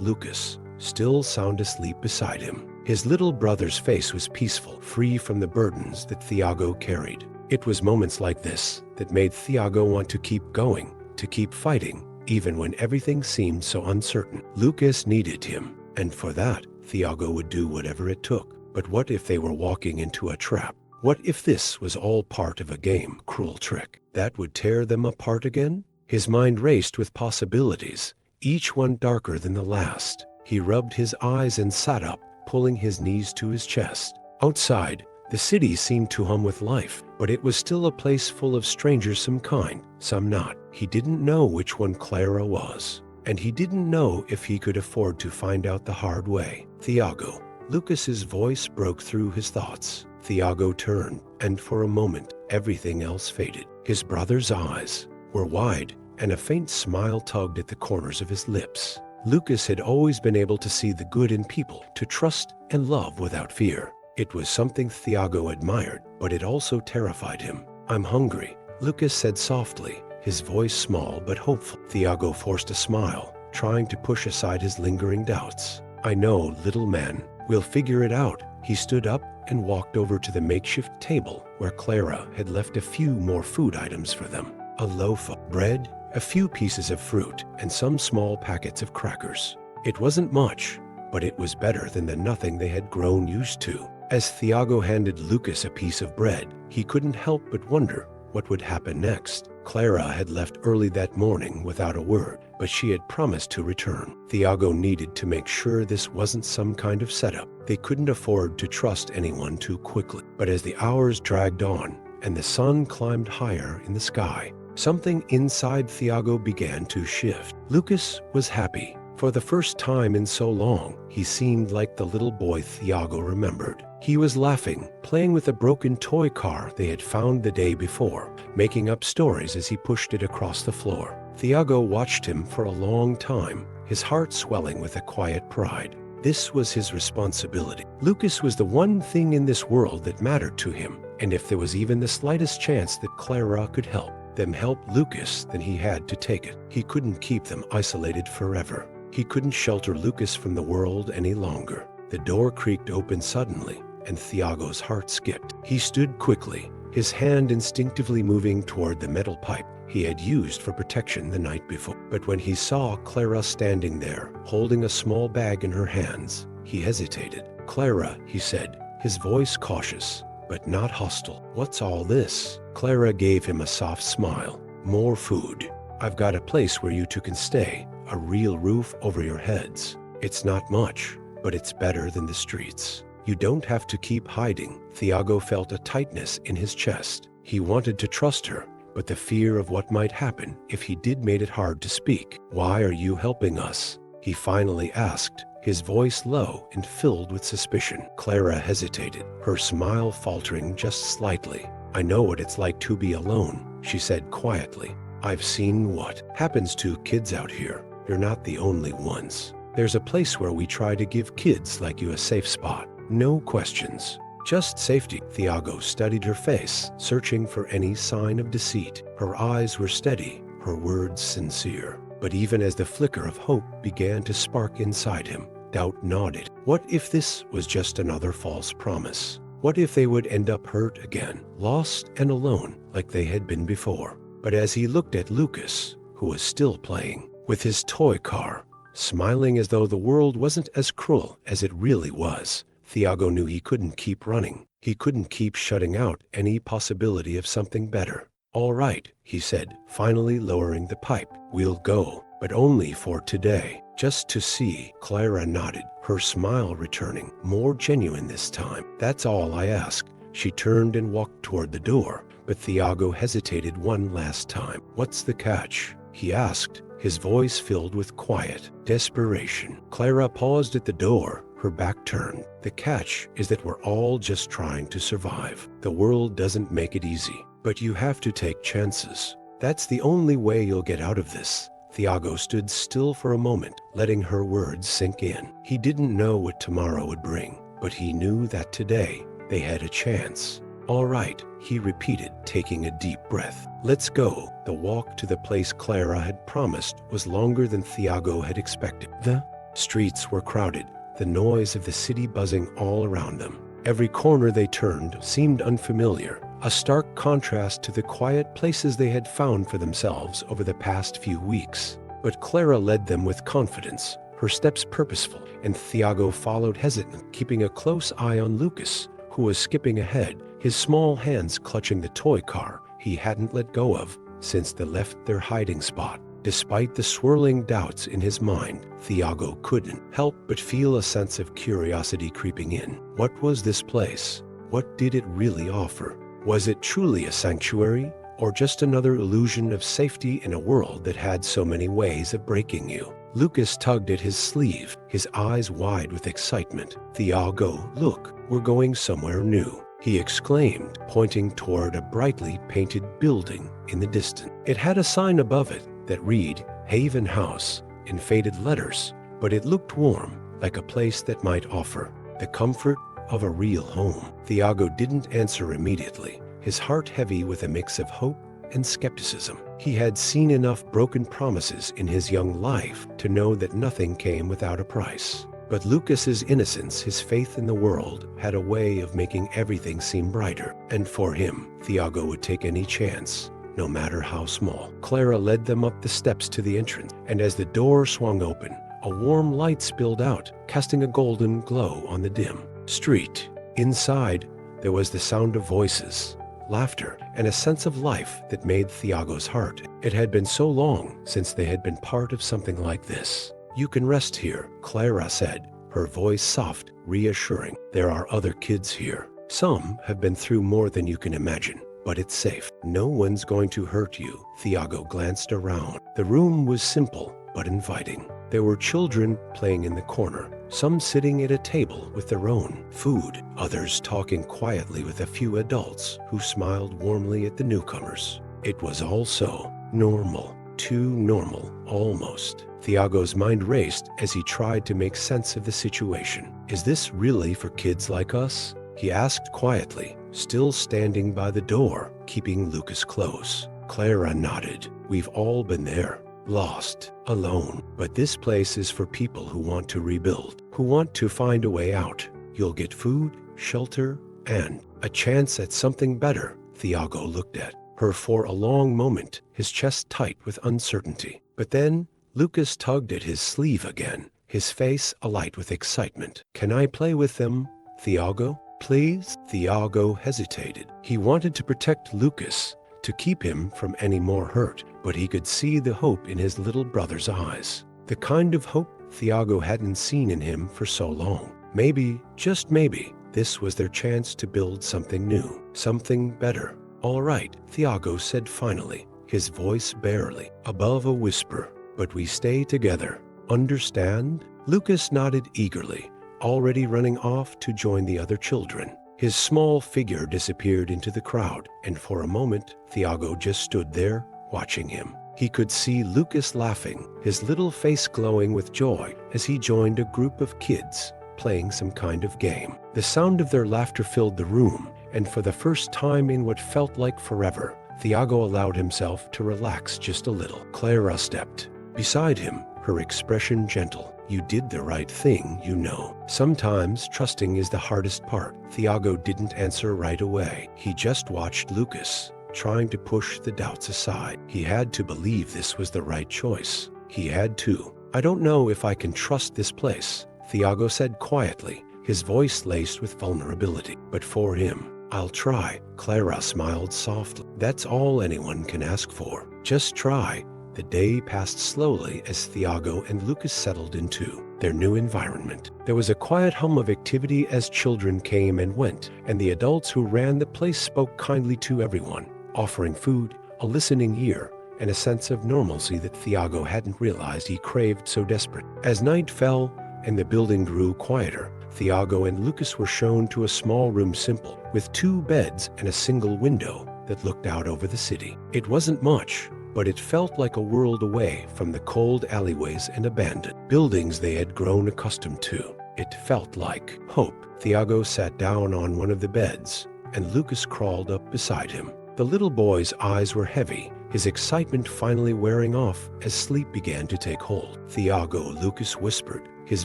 Lucas, still sound asleep beside him. His little brother's face was peaceful, free from the burdens that Thiago carried. It was moments like this that made Thiago want to keep going, to keep fighting, even when everything seemed so uncertain. Lucas needed him, and for that, Thiago would do whatever it took. But what if they were walking into a trap? What if this was all part of a game, cruel trick, that would tear them apart again? His mind raced with possibilities, each one darker than the last. He rubbed his eyes and sat up, pulling his knees to his chest. Outside, the city seemed to hum with life, but it was still a place full of strangers, some kind, some not. He didn't know which one Clara was, and he didn't know if he could afford to find out the hard way. "Thiago." Lucas's voice broke through his thoughts. Thiago turned, and for a moment, everything else faded. His brother's eyes were wide, and a faint smile tugged at the corners of his lips. Lucas had always been able to see the good in people, to trust and love without fear. It was something Thiago admired, but it also terrified him. "I'm hungry," Lucas said softly, his voice small but hopeful. Thiago forced a smile, trying to push aside his lingering doubts. "I know, little man. We'll figure it out." He stood up and walked over to the makeshift table where Clara had left a few more food items for them. A loaf of bread, a few pieces of fruit, and some small packets of crackers. It wasn't much, but it was better than the nothing they had grown used to. As Thiago handed Lucas a piece of bread, he couldn't help but wonder what would happen next. Clara had left early that morning without a word, but she had promised to return. Thiago needed to make sure this wasn't some kind of setup. They couldn't afford to trust anyone too quickly. But as the hours dragged on and the sun climbed higher in the sky, something inside Thiago began to shift. Lucas was happy. For the first time in so long, he seemed like the little boy Thiago remembered. He was laughing, playing with a broken toy car they had found the day before, making up stories as he pushed it across the floor. Thiago watched him for a long time, his heart swelling with a quiet pride. This was his responsibility. Lucas was the one thing in this world that mattered to him, and if there was even the slightest chance that Clara could help Lucas, then he had to take it. He couldn't keep them isolated forever. He couldn't shelter Lucas from the world any longer. The door creaked open suddenly, and Thiago's heart skipped. He stood quickly, his hand instinctively moving toward the metal pipe he had used for protection the night before. But when he saw Clara standing there, holding a small bag in her hands, he hesitated. "Clara," he said, his voice cautious, but not hostile. "What's all this?" Clara gave him a soft smile. "More food. I've got a place where you two can stay, a real roof over your heads. It's not much, but it's better than the streets. You don't have to keep hiding." Thiago felt a tightness in his chest. He wanted to trust her, but the fear of what might happen if he did made it hard to speak. "Why are you helping us?" he finally asked, his voice low and filled with suspicion. Clara hesitated, her smile faltering just slightly. "I know what it's like to be alone. she said quietly. I've seen what happens to kids out here. You're not the only ones. There's a place where we try to give kids like you a safe spot. No questions. Just safety. Thiago studied her face, searching for any sign of deceit. Her eyes were steady, her words sincere. But even as the flicker of hope began to spark inside him, doubt nodded. What if this was just another false promise? What if they would end up hurt again, lost and alone like they had been before? But as he looked at Lucas, who was still playing with his toy car, smiling as though the world wasn't as cruel as it really was, Thiago knew he couldn't keep running. He couldn't keep shutting out any possibility of something better. All right, he said, finally lowering the pipe. We'll go, but only for today. Just to see. Clara nodded, her smile returning, more genuine this time. That's all I ask. She turned and walked toward the door, but Thiago hesitated one last time. What's the catch? He asked, his voice filled with quiet desperation. Clara paused at the door, her back turned. The catch is that we're all just trying to survive. The world doesn't make it easy, but you have to take chances. That's the only way you'll get out of this. Thiago stood still for a moment, letting her words sink in. He didn't know what tomorrow would bring, but he knew that today they had a chance. All right, he repeated, taking a deep breath. Let's go. The walk to the place Clara had promised was longer than Thiago had expected. The streets were crowded, the noise of the city buzzing all around them. Every corner they turned seemed unfamiliar, a stark contrast to the quiet places they had found for themselves over the past few weeks. But Clara led them with confidence, her steps purposeful, and Thiago followed hesitant, keeping a close eye on Lucas, who was skipping ahead, his small hands clutching the toy car he hadn't let go of since they left their hiding spot. Despite the swirling doubts in his mind, Thiago couldn't help but feel a sense of curiosity creeping in. What was this place? What did it really offer? Was it truly a sanctuary, or just another illusion of safety in a world that had so many ways of breaking you? Lucas tugged at his sleeve, his eyes wide with excitement. Thiago, look, we're going somewhere new, he exclaimed, pointing toward a brightly painted building in the distance. It had a sign above it that read, Haven House, in faded letters, but it looked warm, like a place that might offer the comfort of a real home. Thiago didn't answer immediately, his heart heavy with a mix of hope and skepticism. He had seen enough broken promises in his young life to know that nothing came without a price. But Lucas's innocence, his faith in the world, had a way of making everything seem brighter. And for him, Thiago would take any chance, no matter how small. Clara led them up the steps to the entrance, and as the door swung open, a warm light spilled out, casting a golden glow on the dim street. Inside, there was the sound of voices, laughter, and a sense of life that made Thiago's heart. It had been so long since they had been part of something like this. You can rest here, Clara said, her voice soft, reassuring. There are other kids here. Some have been through more than you can imagine, but it's safe. No one's going to hurt you. Thiago glanced around. The room was simple, but inviting. There were children playing in the corner, some sitting at a table with their own food, others talking quietly with a few adults who smiled warmly at the newcomers. It was all so normal, too normal, almost. Thiago's mind raced as he tried to make sense of the situation. Is this really for kids like us? He asked quietly, still standing by the door, keeping Lucas close. Clara nodded. We've all been there. Lost, alone. But this place is for people who want to rebuild, who want to find a way out. You'll get food, shelter, and a chance at something better. Thiago looked at her for a long moment, his chest tight with uncertainty. But then, Lucas tugged at his sleeve again, his face alight with excitement. Can I play with them, Thiago? Please? Thiago hesitated. He wanted to protect Lucas, to keep him from any more hurt, but he could see the hope in his little brother's eyes. The kind of hope Thiago hadn't seen in him for so long. Maybe, just maybe, this was their chance to build something new, something better. All right, Thiago said finally, his voice barely above a whisper. But we stay together. Understand? Lucas nodded eagerly, already running off to join the other children. His small figure disappeared into the crowd, and for a moment, Thiago just stood there, watching him. He could see Lucas laughing, his little face glowing with joy as he joined a group of kids playing some kind of game. The sound of their laughter filled the room, and for the first time in what felt like forever, Thiago allowed himself to relax just a little. Clara stepped beside him, her expression gentle. "You did the right thing, you know. Sometimes trusting is the hardest part." Thiago didn't answer right away. He just watched Lucas, trying to push the doubts aside. He had to believe this was the right choice. He had to. "I don't know if I can trust this place," Thiago said quietly, his voice laced with vulnerability. "But for him, I'll try." Clara smiled softly. "That's all anyone can ask for. Just try." The day passed slowly as Thiago and Lucas settled into their new environment. There was a quiet hum of activity as children came and went, and the adults who ran the place spoke kindly to everyone, offering food, a listening ear, and a sense of normalcy that Thiago hadn't realized he craved so desperate. As night fell and the building grew quieter, Thiago and Lucas were shown to a small room simple, with 2 beds and a single window that looked out over the city. It wasn't much, but it felt like a world away from the cold alleyways and abandoned buildings they had grown accustomed to. It felt like hope. Thiago sat down on one of the beds, and Lucas crawled up beside him. The little boy's eyes were heavy, his excitement finally wearing off as sleep began to take hold. "Thiago," Lucas whispered, his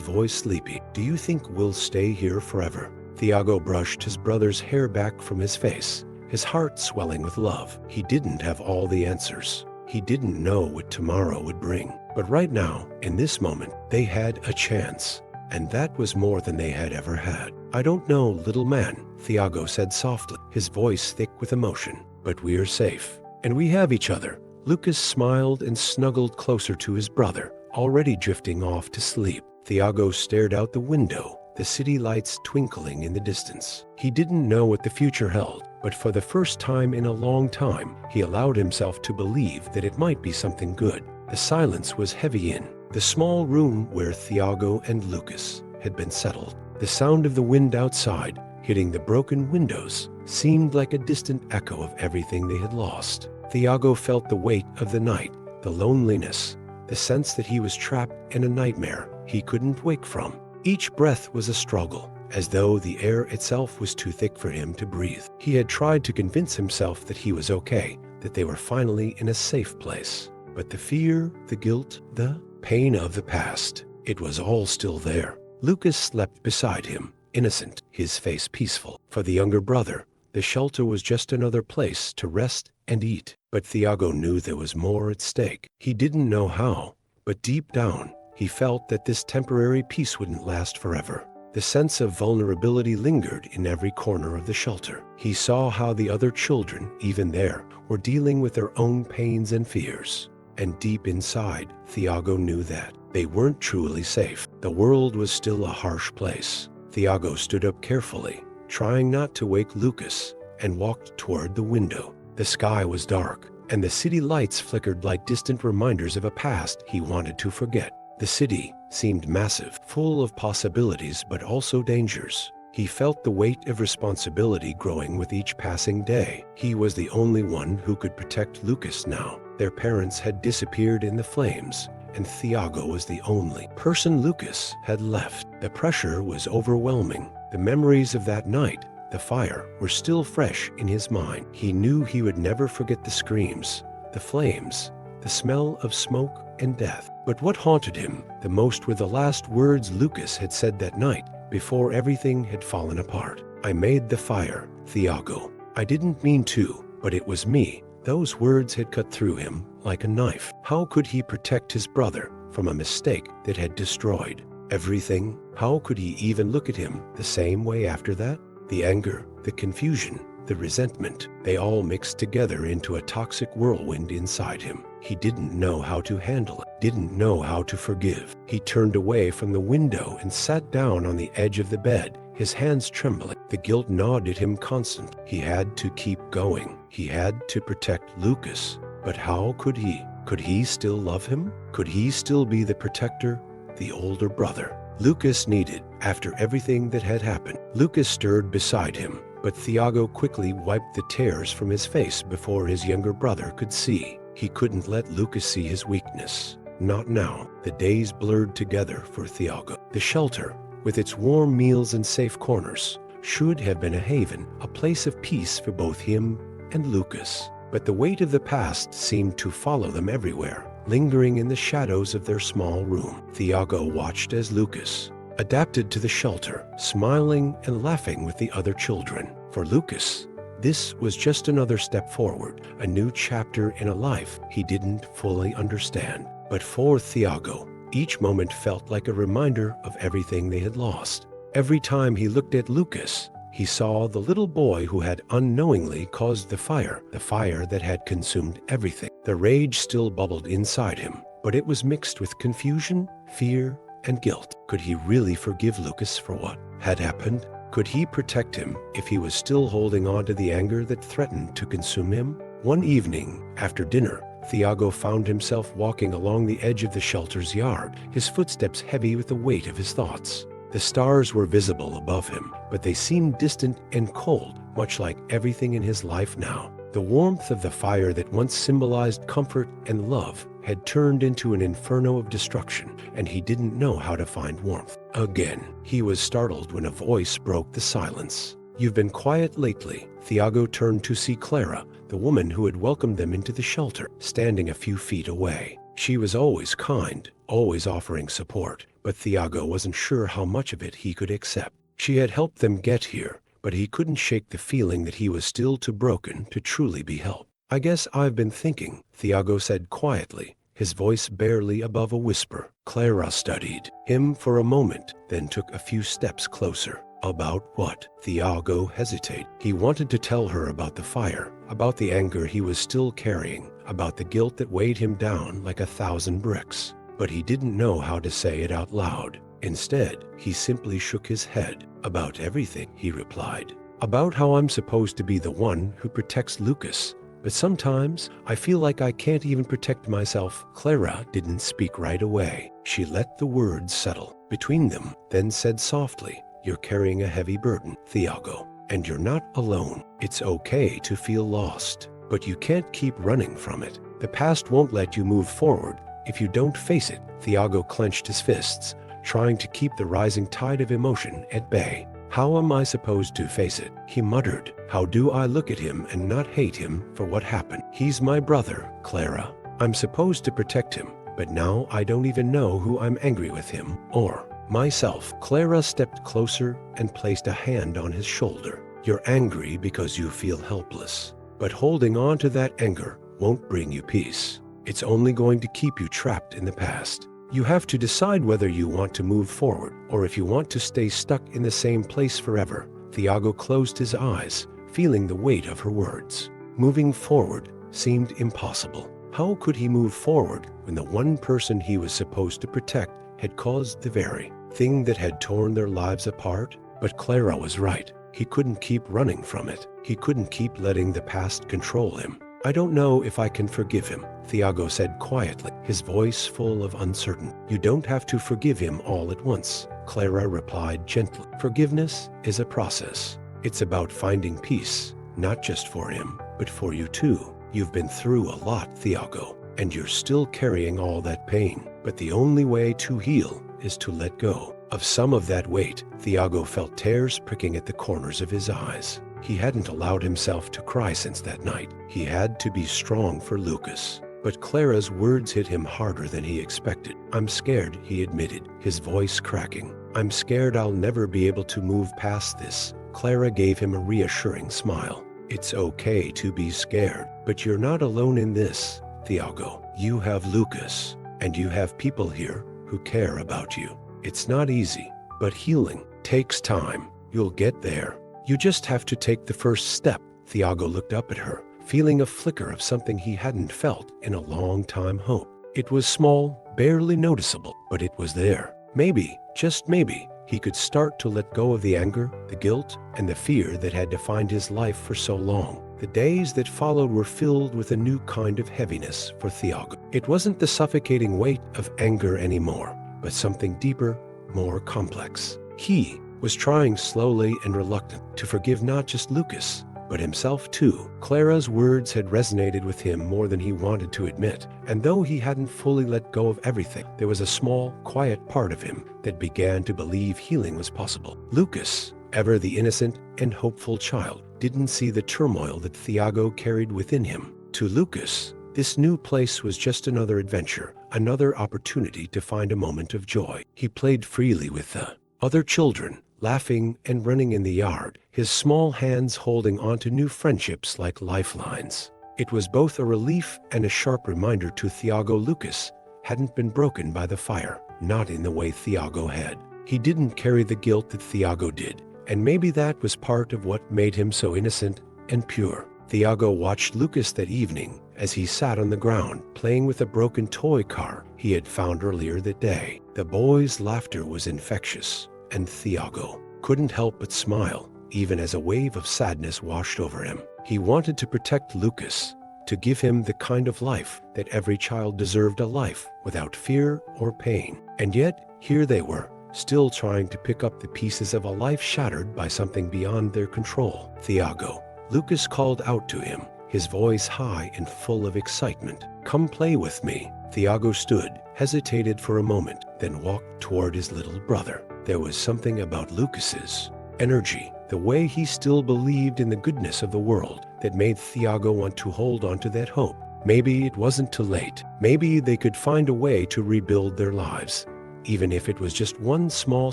voice sleepy, "do you think we'll stay here forever?" Thiago brushed his brother's hair back from his face, his heart swelling with love. He didn't have all the answers. He didn't know what tomorrow would bring. But right now, in this moment, they had a chance. And that was more than they had ever had. "I don't know, little man," Thiago said softly, his voice thick with emotion. "But we're safe. And we have each other." Lucas smiled and snuggled closer to his brother, already drifting off to sleep. Thiago stared out the window, the city lights twinkling in the distance. He didn't know what the future held, but for the first time in a long time, he allowed himself to believe that it might be something good. The silence was heavy in the small room where Thiago and Lucas had been settled. The sound of the wind outside, hitting the broken windows, seemed like a distant echo of everything they had lost. Thiago felt the weight of the night, the loneliness, the sense that he was trapped in a nightmare he couldn't wake from. Each breath was a struggle, as though the air itself was too thick for him to breathe. He had tried to convince himself that he was okay, that they were finally in a safe place. But the fear, the guilt, the pain of the past, it was all still there. Lucas slept beside him, innocent, his face peaceful. For the younger brother, the shelter was just another place to rest and eat. But Thiago knew there was more at stake. He didn't know how, but deep down, he felt that this temporary peace wouldn't last forever. The sense of vulnerability lingered in every corner of the shelter. He saw how the other children, even there, were dealing with their own pains and fears. And deep inside, Thiago knew that they weren't truly safe. The world was still a harsh place. Thiago stood up carefully, trying not to wake Lucas, and walked toward the window. The sky was dark, and the city lights flickered like distant reminders of a past he wanted to forget. The city seemed massive, full of possibilities but also dangers. He felt the weight of responsibility growing with each passing day. He was the only one who could protect Lucas now. Their parents had disappeared in the flames, and Thiago was the only person Lucas had left. The pressure was overwhelming. The memories of that night, the fire, were still fresh in his mind. He knew he would never forget the screams, the flames, the smell of smoke and death. But what haunted him the most were the last words Lucas had said that night, before everything had fallen apart. "I made the fire, Thiago. I didn't mean to, but it was me." Those words had cut through him like a knife. How could he protect his brother from a mistake that had destroyed everything? How could he even look at him the same way after that? The anger, the confusion, the resentment, they all mixed together into a toxic whirlwind inside him. He didn't know how to handle it, didn't know how to forgive. He turned away from the window and sat down on the edge of the bed, his hands trembling. The guilt gnawed at him constantly. He had to keep going. He had to protect Lucas. But how could he? Could he still love him? Could he still be the protector, the older brother Lucas needed after everything that had happened? Lucas stirred beside him, but Thiago quickly wiped the tears from his face before his younger brother could see. He couldn't let Lucas see his weakness. Not now. The days blurred together for Thiago. The shelter, with its warm meals and safe corners, should have been a haven, a place of peace for both him and Lucas. But the weight of the past seemed to follow them everywhere, lingering in the shadows of their small room. Thiago watched as Lucas adapted to the shelter, smiling and laughing with the other children. For Lucas, this was just another step forward, a new chapter in a life he didn't fully understand. But for Thiago, each moment felt like a reminder of everything they had lost. Every time he looked at Lucas, he saw the little boy who had unknowingly caused the fire that had consumed everything. The rage still bubbled inside him, but it was mixed with confusion, fear, and guilt. Could he really forgive Lucas for what had happened? Could he protect him if he was still holding on to the anger that threatened to consume him? One evening, after dinner, Thiago found himself walking along the edge of the shelter's yard, his footsteps heavy with the weight of his thoughts. The stars were visible above him, but they seemed distant and cold, much like everything in his life now. The warmth of the fire that once symbolized comfort and love had turned into an inferno of destruction, and he didn't know how to find warmth. Again, he was startled when a voice broke the silence. "You've been quiet lately." Thiago turned to see Clara, the woman who had welcomed them into the shelter, standing a few feet away. She was always kind, always offering support, but Thiago wasn't sure how much of it he could accept. She had helped them get here, but he couldn't shake the feeling that he was still too broken to truly be helped. "I guess I've been thinking," Thiago said quietly, his voice barely above a whisper. Clara studied him for a moment, then took a few steps closer. "About what?" Thiago hesitated. He wanted to tell her about the fire, about the anger he was still carrying, about the guilt that weighed him down like 1,000 bricks. But he didn't know how to say it out loud. Instead, he simply shook his head. "About everything," he replied. "About how I'm supposed to be the one who protects Lucas. But sometimes I feel like I can't even protect myself." Clara didn't speak right away. She let the words settle between them, then said softly, "You're carrying a heavy burden, Thiago, and you're not alone. It's okay to feel lost, but you can't keep running from it. The past won't let you move forward if you don't face it." Thiago clenched his fists, trying to keep the rising tide of emotion at bay. "How am I supposed to face it?" he muttered. "How do I look at him and not hate him for what happened? He's my brother, Clara. I'm supposed to protect him, but now I don't even know who I'm angry with, him or myself." Clara stepped closer and placed a hand on his shoulder. "You're angry because you feel helpless, but holding on to that anger won't bring you peace. It's only going to keep you trapped in the past. You have to decide whether you want to move forward or if you want to stay stuck in the same place forever." Thiago closed his eyes, feeling the weight of her words. Moving forward seemed impossible. How could he move forward when the one person he was supposed to protect had caused the very thing that had torn their lives apart? But Clara was right. He couldn't keep running from it. He couldn't keep letting the past control him. "I don't know if I can forgive him," Thiago said quietly, his voice full of uncertainty. "You don't have to forgive him all at once," Clara replied gently. "Forgiveness is a process. It's about finding peace, not just for him, but for you too. You've been through a lot, Thiago, and you're still carrying all that pain. But the only way to heal is to let go of some of that weight." Thiago felt tears pricking at the corners of his eyes. He hadn't allowed himself to cry since that night. He had to be strong for Lucas. But Clara's words hit him harder than he expected. "I'm scared," he admitted, his voice cracking. "I'm scared I'll never be able to move past this." Clara gave him a reassuring smile. "It's okay to be scared, but you're not alone in this, Thiago. You have Lucas, and you have people here who care about you. It's not easy, but healing takes time. You'll get there. You just have to take the first step." Thiago looked up at her, feeling a flicker of something he hadn't felt in a long time: hope. It was small, barely noticeable, but it was there. Maybe, just maybe, he could start to let go of the anger, the guilt, and the fear that had defined his life for so long. The days that followed were filled with a new kind of heaviness for Thiago. It wasn't the suffocating weight of anger anymore, but something deeper, more complex. He was trying slowly and reluctant to forgive not just Lucas, but himself too. Clara's words had resonated with him more than he wanted to admit, and though he hadn't fully let go of everything, there was a small, quiet part of him that began to believe healing was possible. Lucas, ever the innocent and hopeful child, didn't see the turmoil that Thiago carried within him. To Lucas, this new place was just another adventure, another opportunity to find a moment of joy. He played freely with the other children, laughing and running in the yard, his small hands holding onto new friendships like lifelines. It was both a relief and a sharp reminder to Thiago Lucas hadn't been broken by the fire, not in the way Thiago had. He didn't carry the guilt that Thiago did, and maybe that was part of what made him so innocent and pure. Thiago watched Lucas that evening as he sat on the ground playing with a broken toy car he had found earlier that day. The boy's laughter was infectious, and Thiago couldn't help but smile, even as a wave of sadness washed over him. He wanted to protect Lucas, to give him the kind of life that every child deserved, a life without fear or pain. And yet, here they were, still trying to pick up the pieces of a life shattered by something beyond their control. Thiago, Lucas called out to him, his voice high and full of excitement. "Come play with me." Thiago stood, hesitated for a moment, then walked toward his little brother. There was something about Lucas's energy, the way he still believed in the goodness of the world, that made Thiago want to hold on to that hope. Maybe it wasn't too late. Maybe they could find a way to rebuild their lives, even if it was just one small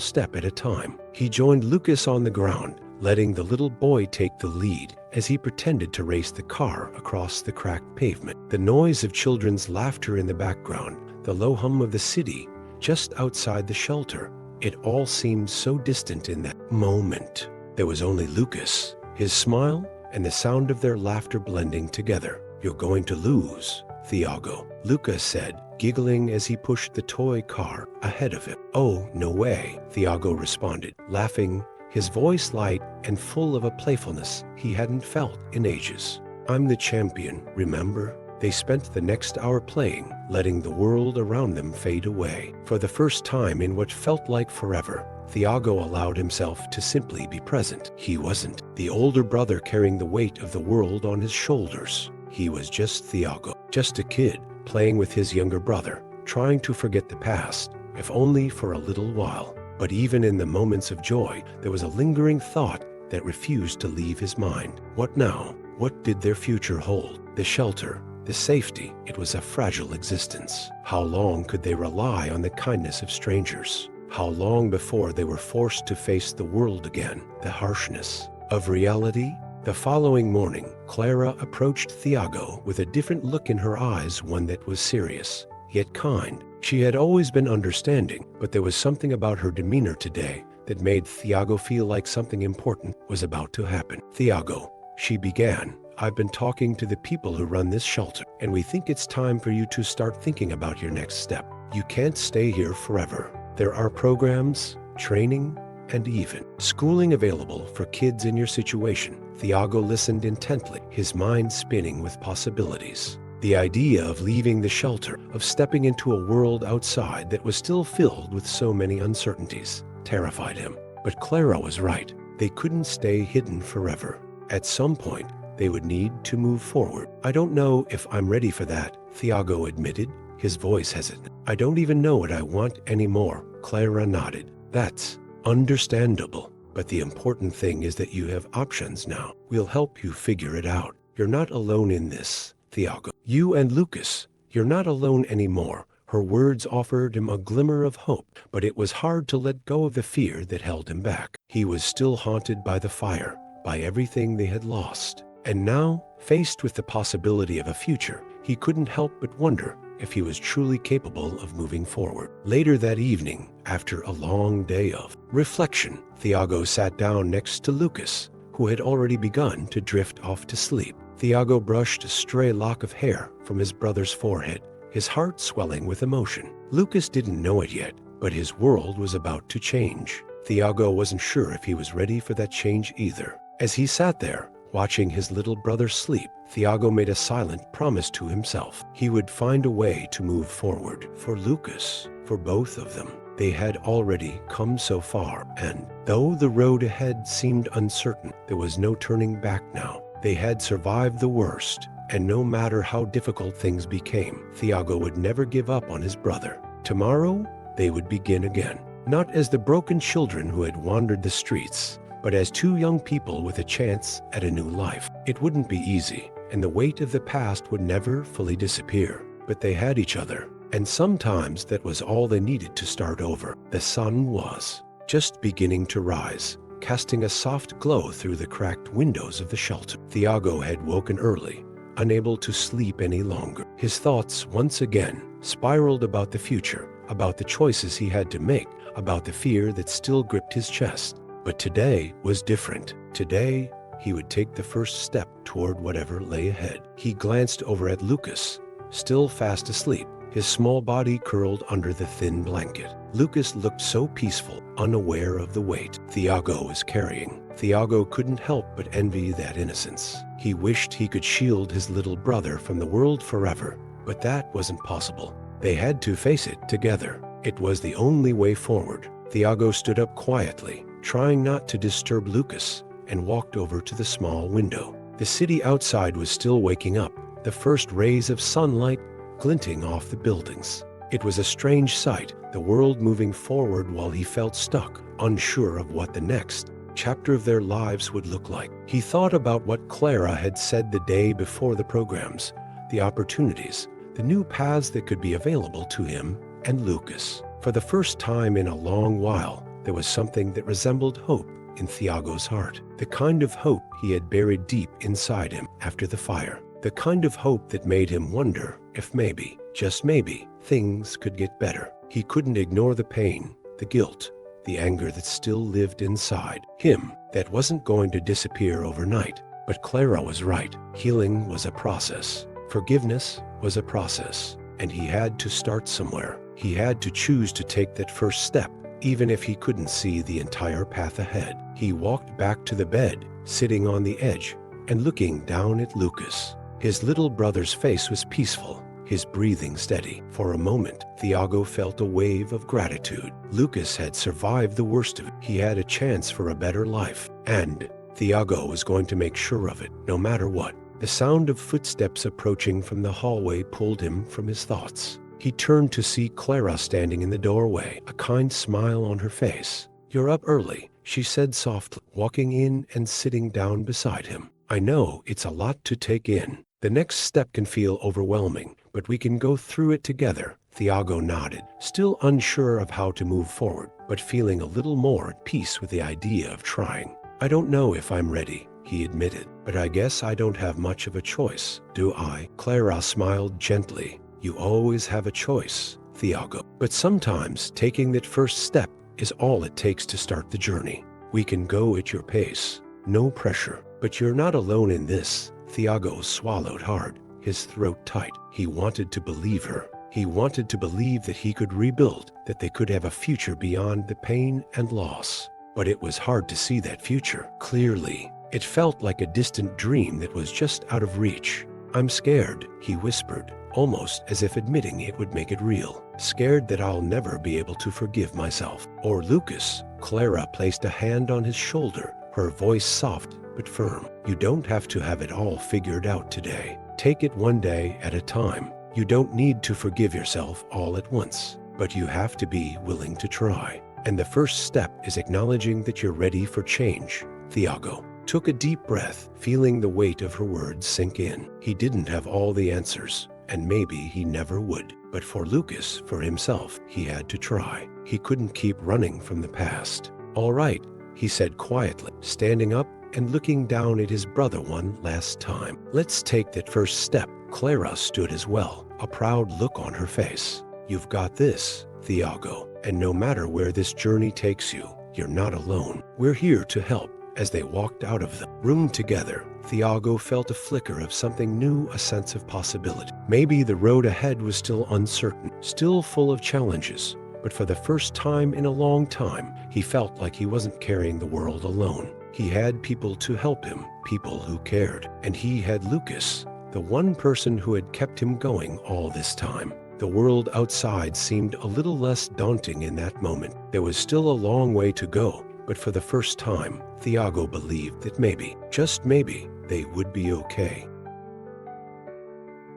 step at a time. He joined Lucas on the ground, letting the little boy take the lead as he pretended to race the car across the cracked pavement. The noise of children's laughter in the background, the low hum of the city just outside the shelter, it all seemed so distant in that moment. There was only Lucas, his smile, and the sound of their laughter blending together. "You're going to lose, Thiago," Lucas said, giggling as he pushed the toy car ahead of him. "Oh, no way," Thiago responded, laughing, his voice light and full of a playfulness he hadn't felt in ages. "I'm the champion, remember?" They spent the next hour playing, letting the world around them fade away. For the first time in what felt like forever, Thiago allowed himself to simply be present. He wasn't the older brother carrying the weight of the world on his shoulders. He was just Thiago, just a kid, playing with his younger brother, trying to forget the past, if only for a little while. But even in the moments of joy, there was a lingering thought that refused to leave his mind. What now? What did their future hold? The shelter, the safety, it was a fragile existence. How long could they rely on the kindness of strangers? How long before they were forced to face the world again, the harshness of reality? The following morning, Clara approached Thiago with a different look in her eyes, one that was serious, yet kind. She had always been understanding, but there was something about her demeanor today that made Thiago feel like something important was about to happen. "Thiago," she began, "I've been talking to the people who run this shelter, and we think it's time for you to start thinking about your next step. You can't stay here forever. There are programs, training, and even schooling available for kids in your situation." Thiago listened intently, his mind spinning with possibilities. The idea of leaving the shelter, of stepping into a world outside that was still filled with so many uncertainties, terrified him. But Clara was right. They couldn't stay hidden forever. At some point, they would need to move forward. "I don't know if I'm ready for that," Thiago admitted, his voice hesitant. "I don't even know what I want anymore." Clara nodded. "That's understandable. But the important thing is that you have options now. We'll help you figure it out. You're not alone in this, Thiago. You and Lucas, you're not alone anymore." Her words offered him a glimmer of hope, but it was hard to let go of the fear that held him back. He was still haunted by the fire, by everything they had lost. And now, faced with the possibility of a future, he couldn't help but wonder if he was truly capable of moving forward. Later that evening, after a long day of reflection, Thiago sat down next to Lucas, who had already begun to drift off to sleep. Thiago brushed a stray lock of hair from his brother's forehead, his heart swelling with emotion. Lucas didn't know it yet, but his world was about to change. Thiago wasn't sure if he was ready for that change either. As he sat there, watching his little brother sleep, Thiago made a silent promise to himself. He would find a way to move forward, for Lucas, for both of them. They had already come so far, and though the road ahead seemed uncertain, there was no turning back now. They had survived the worst, and no matter how difficult things became, Thiago would never give up on his brother. Tomorrow, they would begin again. Not as the broken children who had wandered the streets, but as two young people with a chance at a new life. It wouldn't be easy, and the weight of the past would never fully disappear. But they had each other, and sometimes that was all they needed to start over. The sun was just beginning to rise, casting a soft glow through the cracked windows of the shelter. Thiago had woken early, unable to sleep any longer. His thoughts once again spiraled about the future, about the choices he had to make, about the fear that still gripped his chest. But today was different. Today, he would take the first step toward whatever lay ahead. He glanced over at Lucas, still fast asleep, his small body curled under the thin blanket. Lucas looked so peaceful, unaware of the weight Thiago was carrying. Thiago couldn't help but envy that innocence. He wished he could shield his little brother from the world forever, but that wasn't possible. They had to face it together. It was the only way forward. Thiago stood up quietly, trying not to disturb Lucas, and walked over to the small window. The city outside was still waking up, the first rays of sunlight glinting off the buildings. It was a strange sight, the world moving forward while he felt stuck, unsure of what the next chapter of their lives would look like. He thought about what Clara had said the day before the programs, the opportunities, the new paths that could be available to him and Lucas. For the first time in a long while, there was something that resembled hope in Thiago's heart, the kind of hope he had buried deep inside him after the fire, the kind of hope that made him wonder if maybe, just maybe, things could get better. He couldn't ignore the pain, the guilt, the anger that still lived inside him, that wasn't going to disappear overnight. But Clara was right. Healing was a process. Forgiveness was a process. And he had to start somewhere. He had to choose to take that first step, even if he couldn't see the entire path ahead. He walked back to the bed, sitting on the edge, and looking down at Lucas. His little brother's face was peaceful, his breathing steady. For a moment, Thiago felt a wave of gratitude. Lucas had survived the worst of it. He had a chance for a better life, and Thiago was going to make sure of it, no matter what. The sound of footsteps approaching from the hallway pulled him from his thoughts. He turned to see Clara standing in the doorway, a kind smile on her face. "You're up early," she said softly, walking in and sitting down beside him. "I know it's a lot to take in. The next step can feel overwhelming, but we can go through it together." Thiago nodded, still unsure of how to move forward, but feeling a little more at peace with the idea of trying. "I don't know if I'm ready," he admitted, "but I guess I don't have much of a choice, do I?" Clara smiled gently. "You always have a choice, Thiago. But sometimes taking that first step is all it takes to start the journey. We can go at your pace, no pressure. But you're not alone in this." Thiago swallowed hard, his throat tight. He wanted to believe her. He wanted to believe that he could rebuild, that they could have a future beyond the pain and loss. But it was hard to see that future clearly. It felt like a distant dream that was just out of reach. "I'm scared," he whispered, almost as if admitting it would make it real. "Scared that I'll never be able to forgive myself. Or Lucas." Clara placed a hand on his shoulder, her voice soft but firm. "You don't have to have it all figured out today. Take it one day at a time. You don't need to forgive yourself all at once, but you have to be willing to try. And the first step is acknowledging that you're ready for change." Thiago took a deep breath, feeling the weight of her words sink in. He didn't have all the answers, and maybe he never would. But for Lucas, for himself, he had to try. He couldn't keep running from the past. "All right," he said quietly, standing up and looking down at his brother one last time. "Let's take that first step." Clara stood as well, a proud look on her face. "You've got this, Thiago, and no matter where this journey takes you, you're not alone. We're here to help." As they walked out of the room together, Thiago felt a flicker of something new, a sense of possibility. Maybe the road ahead was still uncertain, still full of challenges, but for the first time in a long time, he felt like he wasn't carrying the world alone. He had people to help him, people who cared, and he had Lucas, the one person who had kept him going all this time. The world outside seemed a little less daunting in that moment. There was still a long way to go, but for the first time, Thiago believed that maybe, just maybe, they would be okay.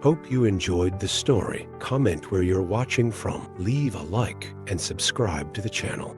Hope you enjoyed the story. Comment where you're watching from, leave a like, and subscribe to the channel.